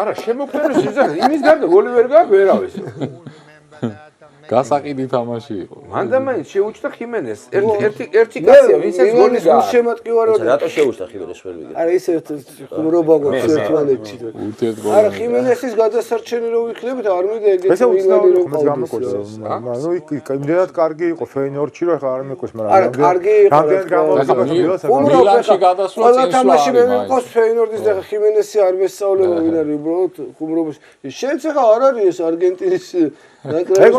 არა შემოყენეს იმის გარდა გოლი ვერ გაქვს ვერავის გასაყიდი თამაში იყო მანდა მაინც შეუჩდა ხიმენეს ერთი კაცია ვინც ეს გოლი გაქვს შემატკივარებდა რატო შეუჩდა ხიმენეს ვერ ვიგე არა ისე ხუმრობა გვაქვს ერთმანეთში არა ხიმენესის გადასარჩენი რო ვიხდებით არ მინდა ეგეთი ესე უცნაური რომ გამოკოჩეს ანუ იქ იმდენად კარგი იყო ფეინორდში რომ ხა არ მეკოს მაგრამ არა კარგი იყო რამდენად გამოკოჩეს მილანში გადასვლა ყველა თამაში მე მიყავს ფეინორდის და ხიმენესი არ მესწავლება ვინ არის უბრალოდ ხუმრობაში შენც ახლა არ არის ეს არგენტინის ნაკრების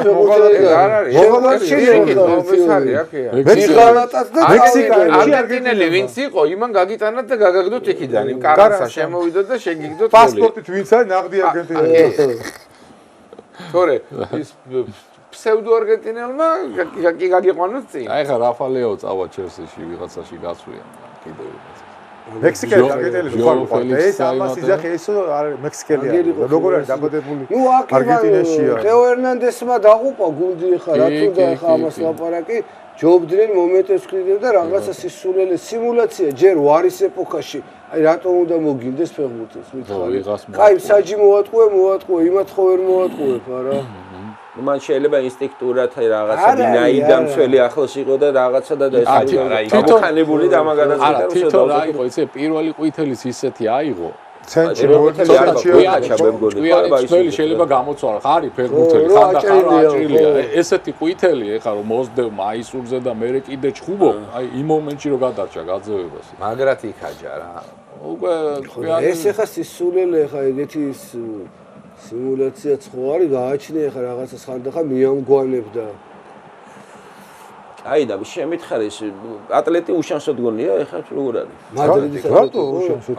არგენტინელი ვინც იყო იმან გაგიტანათ და გაგაგდოთ იქიდან იმ კარასა შემოვიდოთ და შეგიგდოთ გოლი პასპორტით ვინც არის ნაღდი არგენტინელი თორე ის ფსევდო არგენტინელმა კი გაგიყვანოს წინ აი ხა რაფალეო წავა ჩელსიში ვიღაცაში გაცვია კიდევ მექსიკელი არგენტინელი ხო ეს ამას იძახი ესო მექსიკელი არის როგორ არის დაბადებული ნუ აქ არგენტინაშია თეო ერნანდესმა დაღუპა გუნდი ხა რა თქმა უნდა ამას ლაპარაკი ჯობდნენ მომენტებს ხვდნენ და რაღაცა სისულელე სიმულაცია ჯერ ვარის ეპოქაში აი რატომ უნდა მოგინდეს ფეხბურთის მითხარი კაი საჯი მოატყუე იმათ ხო ვერ მოატყუებ არა ну მან შეიძლება ინსტინქტურად რაღაცა დინაიდან მსველი ახლოს იყო და რაღაცა და ეს გამხანებული და ამაგადაც არა თვითონ რა იყო იცი პირველი ყვითელის ისეთი აიღო ცენტრი ჩვენი შეიძლება გამოცვალა ხარი ფეხბურთელი ხანდახან აჭრილია ესეთი ყვითელი ეხა რომ მოსდევ მაისურზე და მე კიდე ჩხუბო აი იმ მომენტში რომ გადარჩა გაძევებას მაგრად იქაჯა რა უკვე ეს ეხა სისულელე ხა ეგეთი სიმულაციაც ხო არის გააჩნია ხა რაღაცას ხანდახან მიამგვანებდა აი და შემითხარი ეს ატლეტი უშანსოდ გონია ეხლა როგორ არის მადრიდის რატო უშანსოდ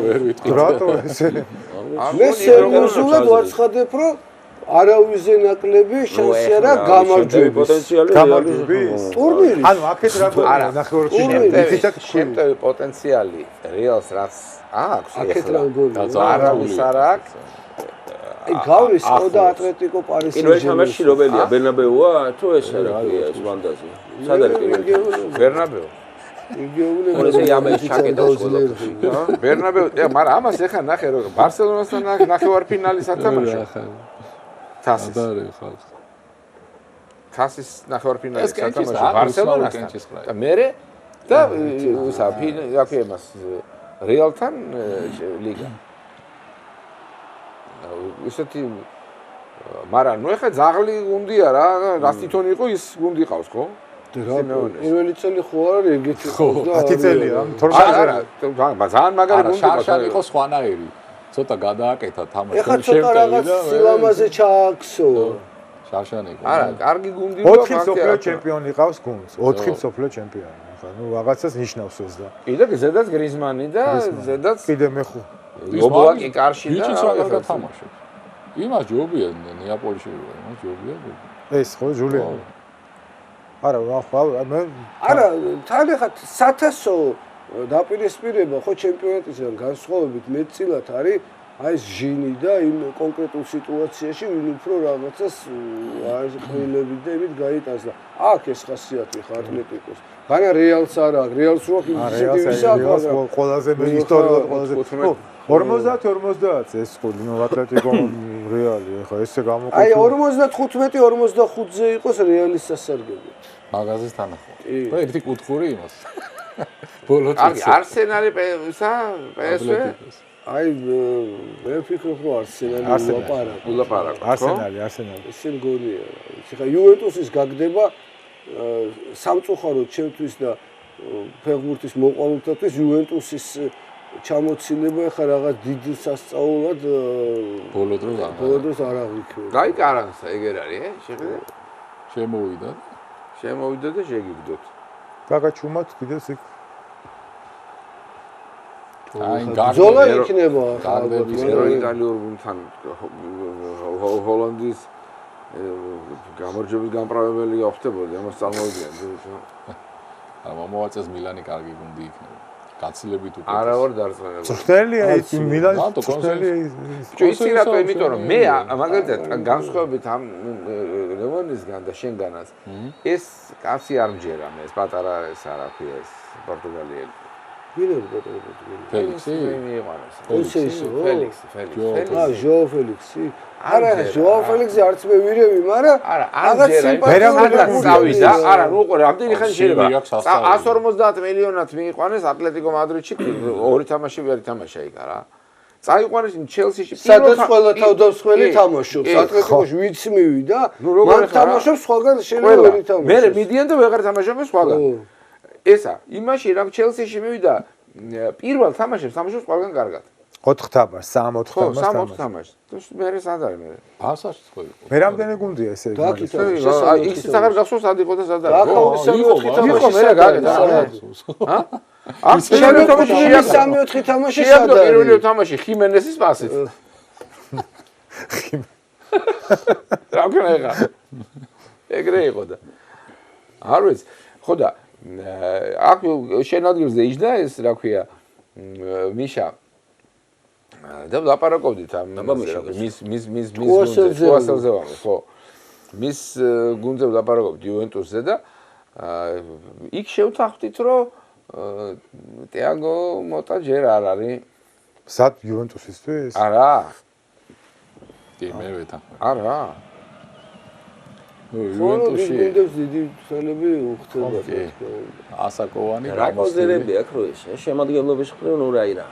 ვერ ვიტყვი რატო ესე მე სერიოზულად ვაცხადებ რომ არავიზე ნაკლები შანსი არა გამარჯვების პოტენციალი გამარჯვების ტურნირის ანუ აქეთ რა გონია ნახევარში შემტევი პოტენციალი რეალს რაც აქვს აქეთ რა გონია არავის არ აქვს აი გავრის სკოდა ატლეტიკო პარი პირველ თამაშში რომელია ბერნაბეუა თუ ეს რა ქვია ეს ვანდაზე სად არის პირველი ბერნაბეუ ორზე იამეს ჩაკეტავს ყველაფერში ბერნაბეუ მაგრამ ამას ეხა ნახე რომ ბარსელონასთან ნახევარფინალი სათამაშო თასის თასის ნახევარფინალი სათამაშო ბარსელონასთან და მერე და ისა რა ქვია მას რეალთან ლიგა ისეთი მაგრამ ნუ ეხა ძაღლი გუნდია რა რას თვითონ იყო ის გუნდი ყავს ხო პირველი წელი ხო არის ეგეთი ხო 10 წელია 12 არა ძალიან მაგარი გუნდი ყავს შარშან იყო სხვანაირი ცოტა გადააკეთა თამაში ეხა ცოტა რაღაც სილამაზე ჩააქსო შარშან იყო არა კარგი გუნდი 4 სოფლიო ჩემპიონი ყავს გუნდს 4 სოფლიო ჩემპიონი ხა ნუ რაღაცას ნიშნავს ეს და კიდე ზედაც გრიზმანი და ზედაც კიდე მეხუ ობლაკი კარში და ვიჩიც რა კარგად თამაშობს იმას ჯობია ნეაპოლში იმას ჯობია ეს ხო ჟულიანი არა მე არა თან ეხა სათასო დაპირისპირება ხო ჩემპიონატისგან განსხვავებით მეტწილად არის აი ეს ჟინი და იმ კონკრეტულ სიტუაციაში ვინ უფრო რაღაცას არის ყრილები და იმით გაიტანს და აქ ეს ხასიათი ხა ატლეტიკოს განა რეალს არ აქვს რეალს რო ისეთი ვისაუბრა ყველაზე მე ისტორიულად ყველაზე 50-50 ეს ყოლი ნუ ატლეტიკო რეალი ხა ესე გამოყოფილი აი 55-45-ზე იყოს რეალის სასარგებლო მაგაზის თანახმად და ერთი კუთხური იმას ბოლო წუთი არსენალი PSV აი მე ვფიქრობ რომ არსენალი ულაპარაკო არსენალი ისე მგონია ეხლა იუვენტუსის გაგდება სამწუხაროდ ჩემთვის და ფეხბურთის მოყვარულთათვის იუვენტუსის ჩამოცილება ეხლა რაღაც დიდ სასწაულად ბოლო დროს არ აღიქნება გაიკარანსა ეგერ არის შემოვიდა და შეგიგდოთ გაგაჩუმათ კიდევ იქ აი ზოლა იქნება გარდების იტალიურ გუნდთან ჰოლანდიის გამარჯვების გამправებელი გახდებოდი ამას წარმოვიდგენ არა მომაწეს მილანი კარგი გუნდი იქნება გაცილებით უკვე არა ვარ დარწმუნებული წვრთნელია ის მილანის წვრთნელი ისი რატო იმიტომ რომ მე მაგალითად განსხვავებით ამ ლევონისგან და შენგანაც ეს კაცი არ მჯერა მე ეს პატარა ეს არა ქვია ეს პორტუგალიელი ფელიქსი ჟოა ფელიქსი არა ჟოა ფელიქსი არც მე ვირევი მაგრამ რაღაც სიმპათიას წავიდა არა ნუ ყო რამდენი ხანი შეიძლება 150 მილიონად მიიყვანეს ატლეტიკო მადრიდში ორი თამაში ვერ თამაშა იქ რა წაიყვანეს ჩელსიში სადაც ყველა თავდამსხმელი თამაშობს ატლეტიკოში ვიც მივიდა მან თამაშობს სხვაგან შეიძლება ვერ ითამაშოს მე მიდიან და ვეღარ თამაშობენ სხვაგან ესა იმაში რა ჩელსიში მივიდა პირველ თამაშებს თამაშობს ყველგან კარგად 4 თამაშს 3-4 თამაშს მე სად არის მე ასაშ ხო იყო მე რამდენი გუნდია ესე იქ აღარ გახსოვს სად იყო და სად არის იყო მე რა გაკეთა ჰა აქ ჩემი 3-4 თამაში სად არის პირველი თამაში ხიმენესის პასით რა გქნა ეგრე იყო და არ ვიცი ხო და აქ შენ ადგილზე იჯდა ეს რა ქვია მიშა და ლაპარაკობდით ამ მის გუნდზე ხო მის გუნდზე ლაპარაკობდით იუვენტუსზე და იქ შევთანხმდით რომ ტიაგო მოტა ჯერ არ არის სად იუვენტუსისთვის არა კი მე ვეთანხმე არა იუვენტუსში გუნდებს დიდი ფენები უხდება ასაკოვანი რაკოზერები აქ რო ეს შემადგენლობის მხრივ ნუ რა ირა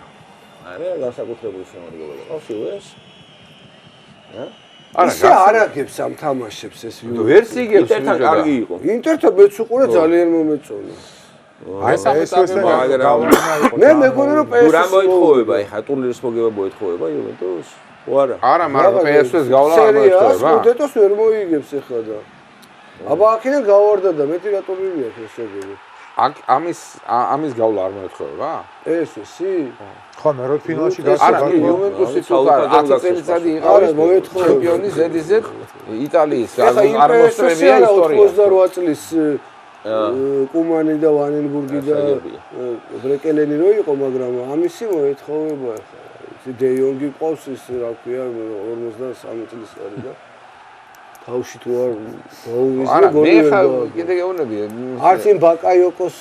არა განსაკუთრებული შემადგენლობა ყავს იუეს ისე არ აგებს ამ თამაშებს ეს ვერსიგებს ინტერთან კარგი იყო ინტერთან მეც უყურე ძალიან მომეწონა ეს მე მეგონი რომ PSV-ს რა მოითხოვება ეხა ტურნირის მოგება მოითხოვება იუვენტუსს? არა. არა, მაგრამ PSV-ს გავლა არ მოითხოვება. სკუდეტოს ვერ მოიგებს ეხლა და. აბა აქედან გავარდა და მეტი რატო მივია ეს შეგები? ამის გავლა არ მოითხოვება? PSV-ში? ხო, მე რო ფინალში არა, იუვენტუსი თუ არა 10 წელიწადი იყავს ჩემპიონი ZZ იტალიის არ მოსწრებია ისტორია. 88 წლის კუმანი და ვანენბურგი და ბრეკელენი რო იყო, მაგრამ ამისი მოეთხოვება ახლა. დე იონგი ყავს ის რა ქვია 53 წლის არის და თავში თუ არ არა მე ხა კიდე გეუბნები არც იმ ბაკაიოკოს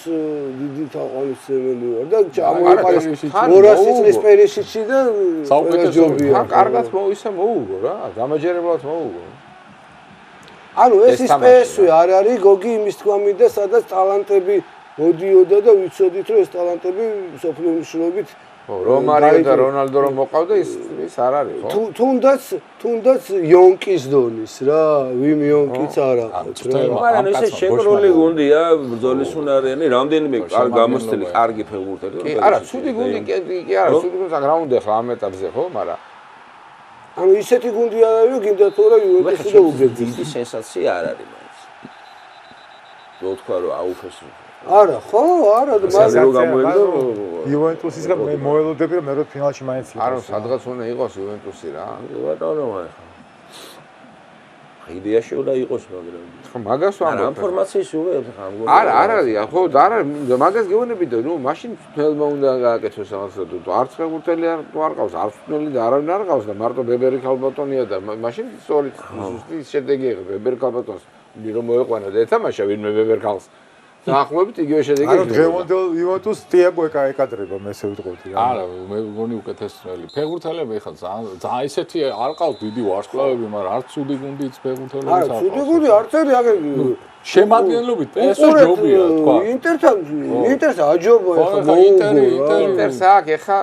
დიდი თაყვანისმცემელი ვარ და ამოიყარეს 200 წლის პერიოდში და საუკეთესოა კარგად მოისა მოუგო რა გამაჯერებლად მოუგო ანუ ეს ის PSV არ არის გოგი იმის თქმამიდა სადაც ტალანტები მოდიოდა და ვიცოდით რომ ეს ტალანტები სოფლიო მნიშვნელობით რომარიო და რონალდო რომ მოყავდა ის არ არის ხო? თუნდაც იონკის დონის რა, ვიმ იონკიც არა. მაგრამ ესე შეკრული გუნდია, ბრძოლის უნარიანი, რამდენიმე გამოსწილი კარგი ფეხბურთელი. კი, არა, ცუდი გუნდი კი არა, ცუდი გუნდი რა უნდა ხა ამ ეტაპზე ხო, მაგრამ ანუ ისეთი გუნდი არ არის, გინდა თუ რა იუვენტუსი და უბრალოდ დიდი სენსაცია არ არის მაინც. რო თქვა რომ აუფეს არა ხო არა მაგრამ რო გამოიგო იუვენტუსისგან მე მოელოდები რომ მე რო ფინალში მაინც იყოს არა სადღაც უნდა იყოს იუვენტუსი რა ბატონო იდეაში უნდა იყოს მაგრამ ხო მაგას ვამბობ ამ ფორმაციის უღებ ხა არა არია ხო და არა მაგას გეუბნები და ნუ მაშინ თელმა უნდა გააკეთოს რაღაცა თუ არც ფეხბურთელი არ ყავს არც თელი და არავინ არ ყავს და მარტო ბებერი ქალბატონია და მაშინ სწორი ზუსტი შედეგი იღებ ბებერი ქალბატონს რომ მოეყვანა და ეთამაშა ვინმე ბებერ ქალს დაახლოებით იგივე შედეგი არა დღევანდელ იუვენტუს ტიაგო ეკადრება მე ესე ვიტყოდი რა არა მე მგონი უკეთესწრელი ფეხბურთელები ხა ძალიან ისეთი არ ყავს დიდი ვარსკვლავები მაგრამ არც ცუდი გუნდიც ფეხბურთელები არ ყავს არა ცუდი გუნდი არც არის აგერ შემადგენლობით PSV ჯობია თქვა ინტერს აჯობა ეხა ინტერს აქ ეხა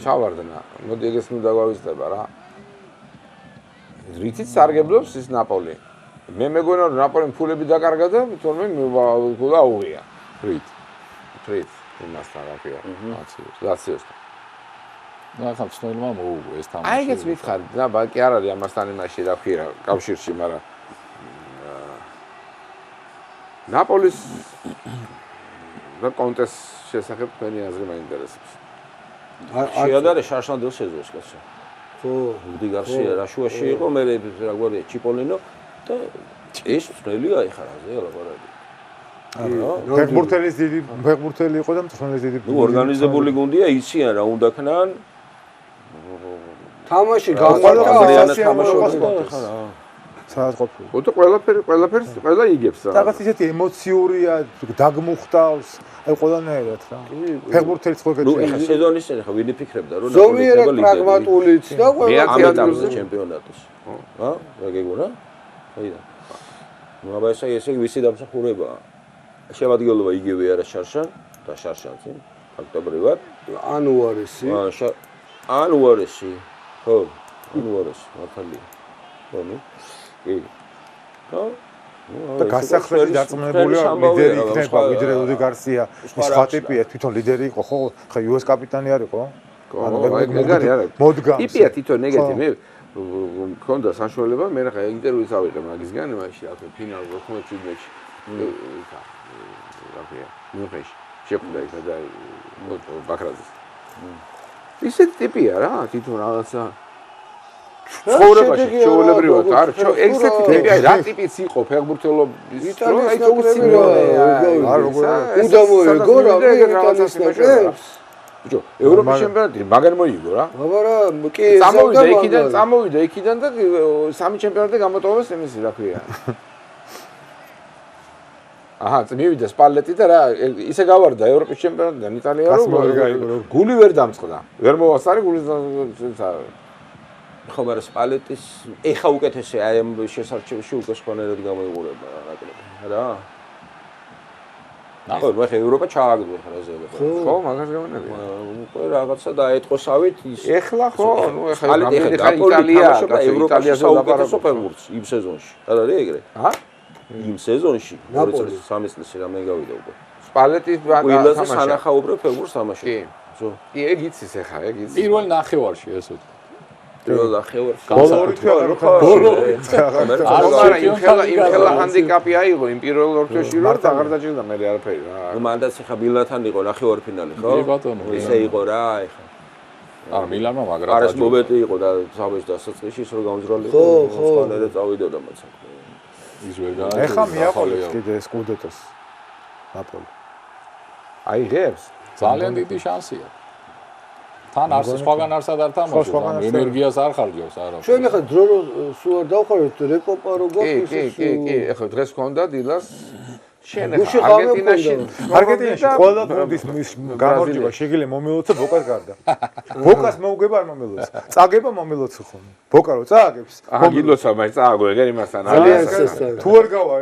შავარდნა მოდი ეგეს ნუ დაგვავიზდება რა რითიც სარგებლობს ის ნაპოლი მე მეგონა რომ ნაპოლემ ფულები დაკარგა და თორმე ფულა უღია ფრით იმასთან რა ქვია ლაციოსთან ну ახლა ცნობილმა მოუგო ეს თამაში აი ეგეც მითხარ და ბაკი არ არის ამასთან იმაში რა ქვია კავშირში მაგრამ ნაპოლის და კონტეს შესახებ თქვენი აზრი მაინტერესებს შეადარე შარშანდელ სეზონს კაცო ხო უდი გარსია რა შუაში იყო მე რა გვარია ჩიპოლინო და ეს წელია ეხლა რაზე ლაპარაკი. ფეხბურთელი იყო და მწვრთნელის დიდი. ნუ ორგანიზებული გუნდია, იციან რა უნდა ქნან. თამაში გამარჯვება თამაშობდა ეხლა რა. სადაც ყოფილი. უთო ყველაფერს ყველა იგებს რა. რაღაც ისეთი ემოციურია, დაგმუხტავს, აი ყველანაირად რა. ფეხბურთელის ხო ნუ ეხლა სეზონის წინ ეხლა ვინი ფიქრებდა რომ ზომიერად პრაგმატულიც და ყველა ამეტავზე ჩემპიონატის. რა? რა გეგონა? აიდა. ნუ აბა ესე ვისი დამსახურებაა? შემადგენლობა იგივე არა შარშან და შარშანცი ფაქტობრივად ანუარესი. ანუარესი. ხო, ანუარესი მართალია. ხო, ნუ. კი. ხო. და გასახლები დარწმუნებულია ლიდერი იქნება ვიდრე უდი გარსია. სხვა ტიპია თვითონ ლიდერი იყო ხო? ხა US კაპიტანი არ იყო? ანუ მეგარი არა. მოდგა. ტიპია თვითონ ეგეთი მე მქონდა საშუალება მე რა ინტერვიუს ავიღე მაგისგან მაშინ რა ქვია ფინალ 97-ში რა ქვია ნუხეში შეხვდა იქ და ბაქრაძეს ისეთი ტიპია რა თვითონ რაღაცა ცხოვრებაში ჩვეულებრივად არ ესეთი ტიპია რა ტიპიც იყო ფეხბურთელობის რომ აი თოქცინო არ როგორ უნდა მოეგო რა იტალიის ნაკრებს ბიჭო ევროპის ჩემპიონატი მაგარ მოიგო რა აბარა კი წამოვიდა იქიდან და სამი ჩემპიონატი გამოტოვეს იმისი რა ქვია აჰა წმივიდა სპალეტი და რა ისე გავარდა ევროპის ჩემპიონატიდან იტალია რომ გული ვერ დამწყდა ვერ მოვასწარი გულის ხო მაგრამ სპალეტის ეხა უკეთესია აი ამ შესარჩევში უკვე სხვანაირად გამოიყურება რა ხო, მე ევროპა ჩააგდო ხა ზე. ხო, მაგას გამონები. უკვე რაღაცა დაეთყოსავით ის. ეხლა ხო, ნუ ეხლა იტალია, ევროპაში საუკეთესო ფეხბურთს იმ სეზონში. რა არის ეგრე? აჰა. იმ სეზონში 2003 წლის რამე გავიდა უკვე. სპალეტის ყველაზე სანახაობრივ ფეგურს თამაშობს. კი. კი, ეგ იცის ახლა, ეგ იცის. პირველ ნახევარში ესე ვთქვი. პირველ ნახევარში. მაგრამ იმხელა ჰანდიკაპი აიღო იმ პირველ ორთვეში რომ აღარ დაჭირდა მე არაფერი რა. ნუ მანდაც ახლა მილანთან იყო ნახევარ ფინალი, ხო? კი ბატონო. ისე იყო რა, ახლა. აა მილანმა მაგრამ არის მომენტი იყო და საბეჭ დასაწყისში ის რო გამძრალი იყო, სხვანაირად წავიდოდა მაცა. ის ვერ გააჩერდა. ეხლა მიაყოლებს კიდე სკუდეტოს ნაპოლი. აიღებს? ძალიან დიდი შანსია. თან არც სხვაგან არსად არ თამაშობს, ენერგიას არ ხარჯავს არა. ჩვენ ახლა დრო სულ არ დავხარეთ რეკოპა რო გვაქვს კი, ახლა დღეს გქონდა დილას შენ არგენტინაში ყველა ფუნდის გამარჯვება შეიძლება მომილოცო ბოკას გარდა. ბოკას მოუგება არ მომილოცო. წაგება მომილოცო ხოლმე. ბოკა რო წააგებს. გილოცავ მაინც წააგო ეგ იმასთან ძალიან თუ არ გავა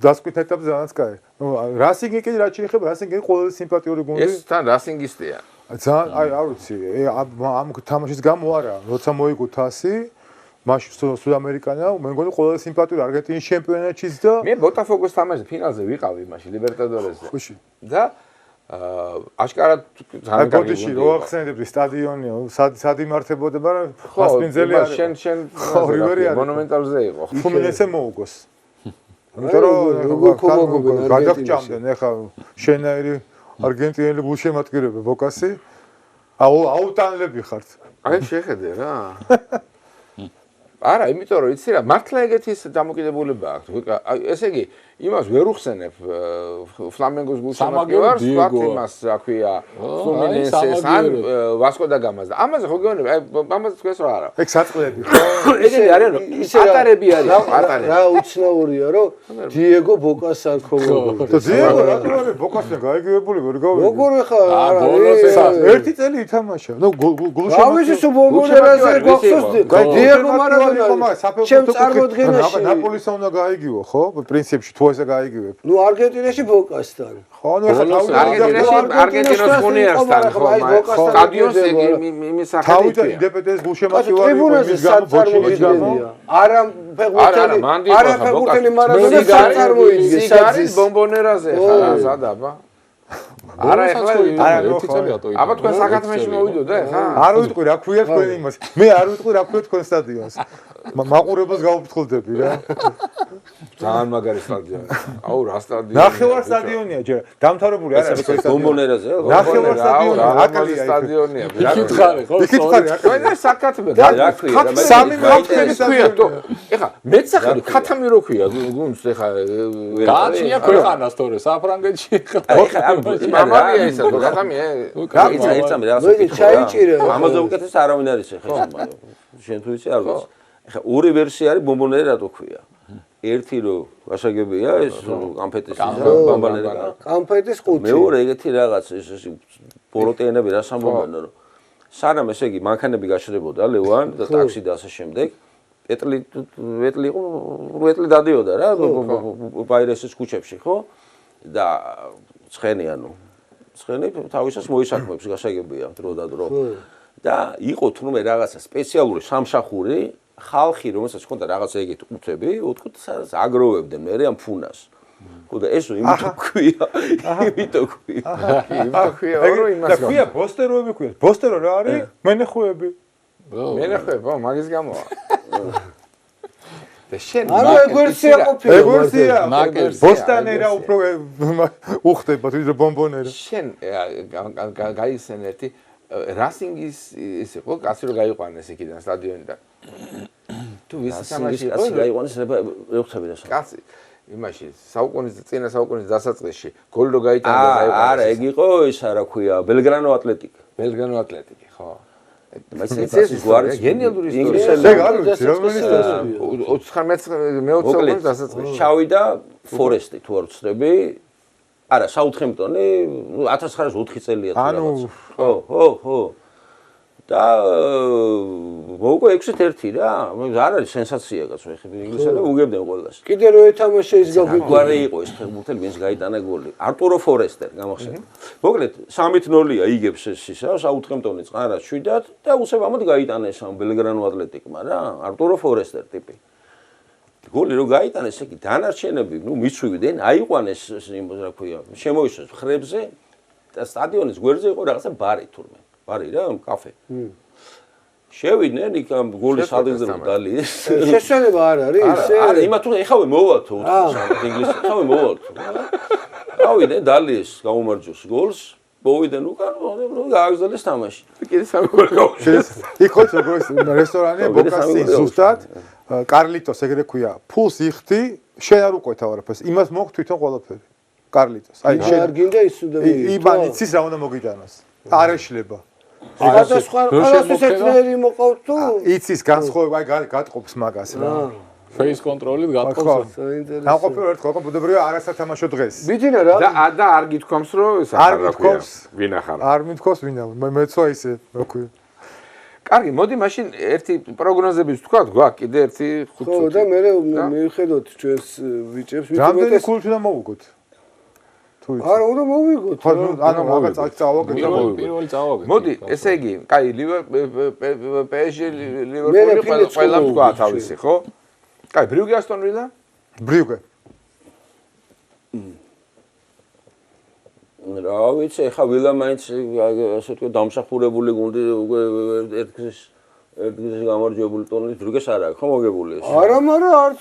დასკვით ეტაპზე ძალიან კაი. ნუ რასინგი კი რაც შეიძლება რასინგი ყველაზე სიმპათიური გუნდი. ეს თან რასინგისტია. ძალიან აი არ ვიცი ამ თამაშის გამო არა როცა მოიგო თასი მაშინ სუდამერიკანა მე მგონი ყველაზე სიმპათიური არგენტინის ჩემპიონატშიც და მე ბოტაფოგოს თამაშზე ფინალზე ვიყავი მაშინ ლიბერტადორესზე ხუში და აშკარად ძალიან კარგი გუნდი რო ახსენებდი სტადიონი სად იმართებოდა მაგრამ მასპინძელი არის შენ მონუმენტალზე იყო ფლუმინენსე მოუგოს იმიტომ რომ გადაგჭამდნენ ეხა შენაირი არგენტინელი გულშემატკივრები ბოკასი აუტანლები ხართ აი შეხედე რა არა იმიტომ რომ იცი რა მართლა ეგეთი დამოკიდებულება აქვს ესე იგი იმას ვერ უხსენებ ფლამენგოს გულშემატკივარს ვთქვათ იმას რა ქვია ფლუმინენსეს ან ვასკო და გამას და ამაზე ხო გეუბნები აი ამაზე თქვენს რა არა ეგ საწყლები ხო ეგენი არის რომ ატარები არის ატარები რა უცნაურია რომ დიეგო ბოკას არ ქოვებოდა და დიეგო რა თქმა უნდა ბოკასთან გაიგივებული ვერ გავიგე როგორ ხა არა ერთი წელი ითამაშა ნუ გულშემატკივარი ამის ის ბომბონერაზე გახსოვს დიეგო მარადონა ჩემ წარმოდგენაში ნაპოლისთან უნდა გაიგივო ხო პრინციპში თუ ესე გაიგივებ ნუ არგენტინაში ბოკასთან ხო ნუ ეხლა არგენტინას გუნიერსთან ხო სტადიონს იმის სახელით თავიდან ინდეპენდენტის გულშემატკივარი იმის გამო ბოჩინის გამო არა ფეხბურთელი მარადონა წარმოიდგეს სიგარის ბომბონერაზე ხა სადაბა არა ეხლა ერთი წელი ატო აბა თქვენ საქართველოში მოვიდოდა ხა არ ვიტყვი რა ქვია თქვენ იმას მე არ ვიტყვი რა ქვია თქვენ სტადიონს მაყურებელს გავუფრთხილდები რა ძალიან მაგარი სტადიონი აუ რა სტადიონი ნახევარ სტადიონია ჯერ დამთავრებული არ არის ეს ბომბონერაზე ნახევარ სტადიონია აკალია სტადიონია იკითხარი ხო იკითხარი თქვენ საქართველოს რა ქვია რა სამი მარტივი სტადიონი ეხა მეცახელი ქათამი რო ქვია გუნდს ეხა გააჩნია ქვეყანას თორე საფრანგეთში ეხა მამარია ისა ქათამია გაიცა ერთამი რა ჩაიჭირე ამაზე უკეთეს არავინ არის ეხა შენ თუ იცი არ ვიცი ეხა ორი ვერსია არის ბომბონერი რატო ქვია ერთი რო ვაშაგებია ეს კამფეტის ბომბონერი კამფეტის ყუთი მეორე ეგეთი რაღაც ეს ბოროტიანები რას ამბობენ რომ სანამ ესე იგი მანქანები გაშრებოდა ლევან და ტაქსი და ასე შემდეგ ეტლი იყო ეტლი დადიოდა რა ბაირესის ქუჩებში ხო და ცხენი თავისას მოისაქმებს გაშაგებია დრო და დრო და იყო თუნდაც რაღაცა სპეციალური სამსახური ხალხი რომელსაც ჰქონდა რაღაცა ეგეთი ყუთები უთქვით აგროვებდნენ მე ამ ფუნას ხო და ეს იმიტომ ქვია ორო იმას და ქვია ბოსტეროები ქვია ბოსტერო რა არის მენეხუები მაგის გამოა და შენ არა ეგ ვერსია ბოსტანერა უფრო უხდება ვიდრე ბომბონერა შენ გაიხსენ ერთი რასინგის ის იყო კაცი რო გაიყვანეს იქიდან სტადიონიდან თუ ვის თამაში იყო კაცი გაიყვანეს ეხთები და კაცი იმაში საუკუნის წინა საუკუნის დასაწყისში გოლი რო გაიტანა და არა ეგ იყო ის რა ქვია ბელგრანო ატლეტიკი ხო ეს გვარი გენიალური ინგლისელი ეგ არ ვიცი რომელი სტადიონი 19 საუკუნის დასაწყისში შავი და ფორესტი თუ არ ვცდები არა საუთჰემპტონი 1904 წელია თუ რაღაც ხო და მოუკვე 6-1 რა არ არის სენსაცია კაცო ეხები ინგლისელები უგებდნენ ყველას კიდე რო ეთამაშე ის გვარი იყო ეს ფეხბურთელი ვინც გაიტანა გოლი არტურო ფორესტერ გამახსენე მოკლედ 3-0-ია იგებს ეს ისა საუთჰემპტონი წყარას 7-დან და უსებამოდ გაიტანა ეს ამ ბელგრანო ატლეტიკმა რა არტურო ფორესტერ ტიპი გოლი რო გაიტანეს, ესე იგი დანარჩენები, მიცვივდნენ, აიყვანეს რა ქვია, შემოისვეს ხრებზე და სტადიონის გვერდზე იყო რაღაცა ბარი თურმე. ბარი რა, კაფე. შევიდნენ იქ გოლის ადგილზე რომ დალიეს. შესაძლება არ არის ისე? არა, იმათ თუ ეხავე მოვალთ უცხოს ინგლისურად, ეხავე მოვალთ. გავიდნენ დალიეს, გაუმარჯოს გოლს. მოვიდნენ უკან, გააგზავნეს თამაში. კიდე სამი გოლი გავუშლის. იქ ხო როგორც რესტორანია ბოკასი ზუსტად კარლიტოს ეგრე ქვია. ფულს იხდი, შენ არ უყვეთ ავარაფერს. იმას მოხ თვითონ ყველაფერი. კარლიტოს. აი შენ არ გინდა ის უნდა იბან იცის რა უნდა მოგიტანოს. არ ეშლება. სხვადასხვა ერთნაირი მოყავთ თუ? იცის განსხვავება, აი გატყობს მაგას რა. face control-ით გატყობს. დაყოფილ ერთ ხო ბუნებრივია არასათამაშო დღეს. ბიძინა რა? და არ გითქვამს რომ არ გითქვამს ვინ ახარ. არ მithქვას ვინ ახარ. მეცვა ისე, რა ქვია. კარგი, მოდი მაშინ ერთი პროგნოზების თქვა, გვაქვს კიდე ერთი 5 წუთი. ხო და მე მივხედოთ ჩვენს ბიჭებს, რამდენი ქულით უნდა მოვუგოთ? არა, უნდა მოვიგოთ. ხო, ანუ რაღაც წავაგეთ. პირველი წავაგეთ. მოდი, ესე იგი, კაი, PSG ლივერპული ყველა თქვა თავისი, ხო? კაი, ბრიუგე ასტონ ვილა? ბრიუგე. რა ვიცი, ეხა ვილა მაინც ასე თქვა დამსახურებული გუნდი უკვე ერთგზის გამარჯვებული ტურნირის ბრიუგეს არ აქვს, ხო მოგებული ეს? არა, მაგრამ არც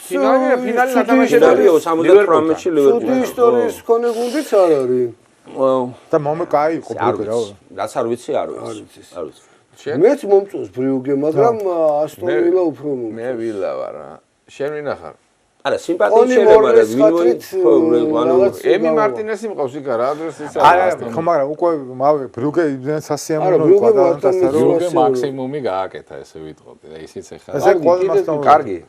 ფინალი ნათამაშია 78-ში ლივერპული. ცუდი ისტორიის მქონე გუნდიც არ არის. და მომე კაი იყო ბრიუგე რა. რაც არ ვიცი, არ ვიცი. არ ვიცი. მეც მომწონს ბრიუგე, მაგრამ ასტონ ვილა უფრო მომწონს. მე ვილა ვარ რა. შენ ვინ ახარ? არა, სიმპათია შეიძლება, მაგრამ ემი მარტინესი მყავს იქ რა, ადრეს ის არა, ხო, მაგრამ უკვე მავე ბრიუგე იმდენ სასიამოვნო კვადრატასა რომ ბრიუგე მაქსიმუმი გააკეთა, ესე ვიტყოდი და ისიც ეხლა. ესე ყველასთან კარგი.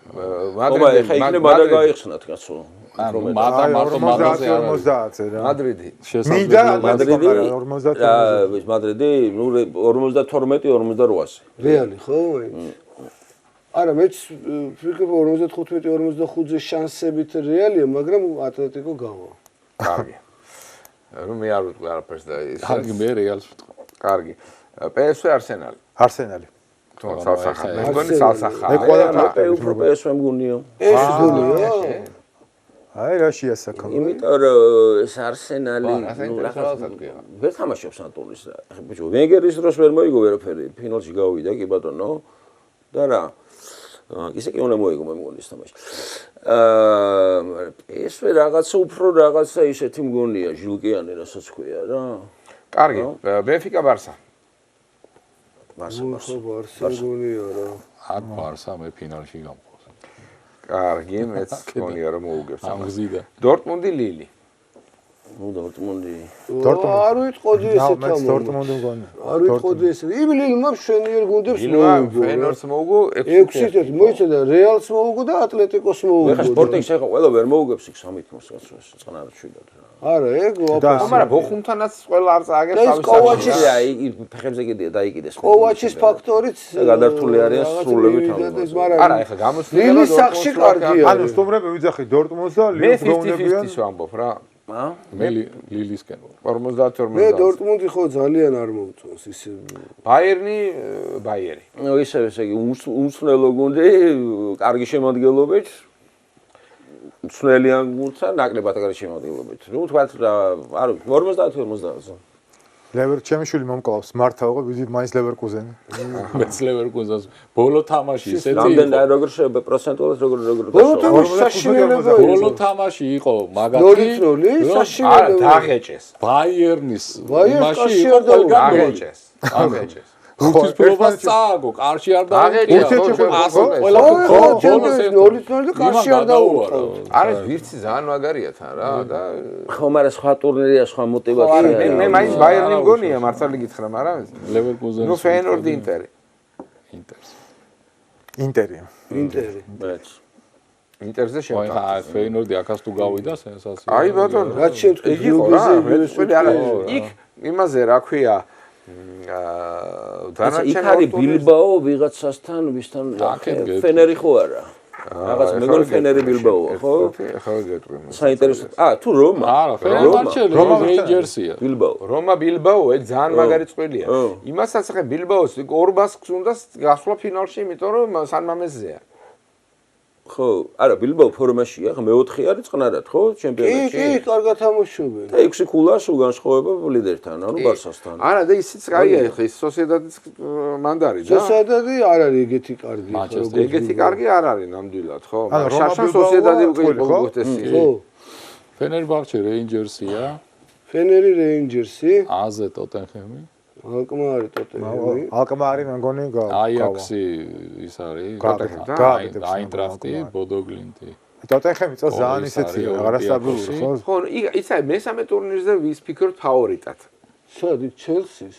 მადრიდი ეხა იქნება მადრა გაიხსნათ კაცო. ანუ მარტო მადრიდზე არ არის. 50-ზე რა. მადრიდი. მინდა მადრიდი 50-ზე. მადრიდი 52-58-ზე. რეალი ხო? არა, მეც ვფიქრობ 55-55-ზე შანსებით რეალია, მაგრამ ატლეტიკო გავა. კარგი. რომ მე არ ვიტყვი არაფერს და ის. კარგი, მე რეალს ვიტყვი. კარგი. PSV არსენალი. არსენალი. თო სალსახა. მე მგონი სალსახა. მე ყველა უფრო PSV მგონია. ეს გუნია. აი რა შეასაკო. იმიტომ რომ ეს არსენალი ვერ თამაშობს ანტონის რა. ბიჭო, ვენგერის დროს ვერ მოიგო ვერაფერი, ფინალში გავიდა კი ბატონო. და რა ისე კი უნდა მოიგო მე მგონი ეს თამაში. PSV რაღაცა უფრო რაღაცა ისეთი მგონია, ჟილკიანი რასაც ქვია რა. კარგი, ბენფიკა ბარსა. ბარსა. ბარსა გონია რა. აქ ბარსა მე ფინალში გამყავს. კარგი, მეც გონია რომ მოუგებს ამას. ამგზიდა. დორტმუნდი ლილი. ნუ დორტმუნდი. არ ვიტყოდი ესე თამაში. მე დორტმუნდი მგონი. არ ვიტყოდი ესე. იმ ლილმა მშვენიერ გუნდებს ლილმა მოუგო. ფენორს მოუგო 6-1 მოიცადა, რეალს მოუგო და ატლეტიკოს მოუგო. ეხა სპორტინგს ეხა ყველა ვერ მოუგებს იქ 3-0-ს კაცო, წყნარ შვიდად რა. არა, ეგ მაგრამ ბოხუმთანაც ყველა არ წააგებს თავის კოვაჩის აი ფეხებზე კიდია დაიკიდეს. კოვაჩის ფაქტორიც გადართული არიან სრულებით არა, ეხა გამოსვლილი ლილის სახში კარგია. ანუ სტუმრები ვიძახი დორტმუნდს და მე ლილს გეუნებიან. 50-50 ვამბობ რა. მე ლილისკენ ვარ. 50-50. მე დორტმუნდი ხო ძალიან არ მომწონს ისე. ბაიერნი, ბაიერი. ნუ ისე ესე იგი უმსხნელო გუნდი, კარგი შემადგენლობით. მსვლელიან გუნდსა ნაკლებად კარგი შემადგენლობით. ნუ თქვათ რა, არ 50-50. ლევერკუზენი მომკლავს, მართავ ვიზით მაინც ლევერკუზენი. მეც ლევერკუზენს ბოლო თამაში ისეთი რამდენი და როგორ შეიძლება პროცენტულად როგორ ბოლო თამაში საშინელება ბოლო თამაში იყო მაგათი 0-0 არა, საშინელება დაღეჭეს. ბაიერნის ბაიერნში იმაში იყო ყველგან დაღეჭეს. დაღეჭეს. უთისფრობას წააგო, კარში არ დაღეჭეს. ყველა ბოლოს 0-0 და კარში არ დაუყო. არის ვირცი ძალიან მაგარია თან რა და ხო, მაგრამ სხვა ტურნირია, სხვა მოტივაცია. მე მაინც ბაიერნი მგონია, მართალი გითხრა, მაგრამ ლევერკუზენი ნუ ფეინორდი ინტერი. ინტერი. ინტერი. მეც. ინტერზე აი შევტა. ხა ფეინორდი აქაც თუ გავიდა სენსაცია. აი ბატონო, რაც შემთხვევით იგი ხო რა, მეწვედი არა. იქ იმაზე რა ქვია იქ არის ბილბაო ვიღაცასთან, ვისთან ფენერი ხო არა? რაღაც მეგონი ფენერი ბილბაოა, ხო? ხო გეტყვი. საინტერესო. თუ რომა. არა, ფენერბაჩე რეინჯერსია. ბილბაო. რომა ბილბაო, ეგ ძალიან მაგარი წყვილია. იმასაც ახლა ბილბაოს 200-ს უნდა გასვლა ფინალში, იმიტომ რომ სან მამეზეა. ხო, არა, ბილბაო ფორმაშია, ხა მე-4 არის წყნარად, ხო, ჩემპიონატში? კი, კარგად თამაშობენ. და 6 ქულას უგანსხვავება ლიდერთან, ანუ ბარსასთან. არა, და ისიც კაია, ხა ის სოსიედადის მანდარი და სოსიედადი არ არის ეგეთი კარგი. ეგეთი კარგი არ არის ნამდვილად, ხო? ანუ შაშან რომა სოსიედადი ბილბაოა, ხო? უგეთესია. ხო. ფენერბახჩე რეინჯერსია, ფენერი რეინჯერსი, აზე ტოტენჰემი, ალკმარი ტოტენჰემი. ალკმარი მე მგონი აიაქსი ის არის, აინტრახტი, ბოდოგლინტი. ტოტენჰემი წელს ძალიან ისეთია, არასტაბილური, ხო? ხო, ისა მესამე ტურნირზე ვის ფიქრობთ ფავორიტად? სადი ჩელსის.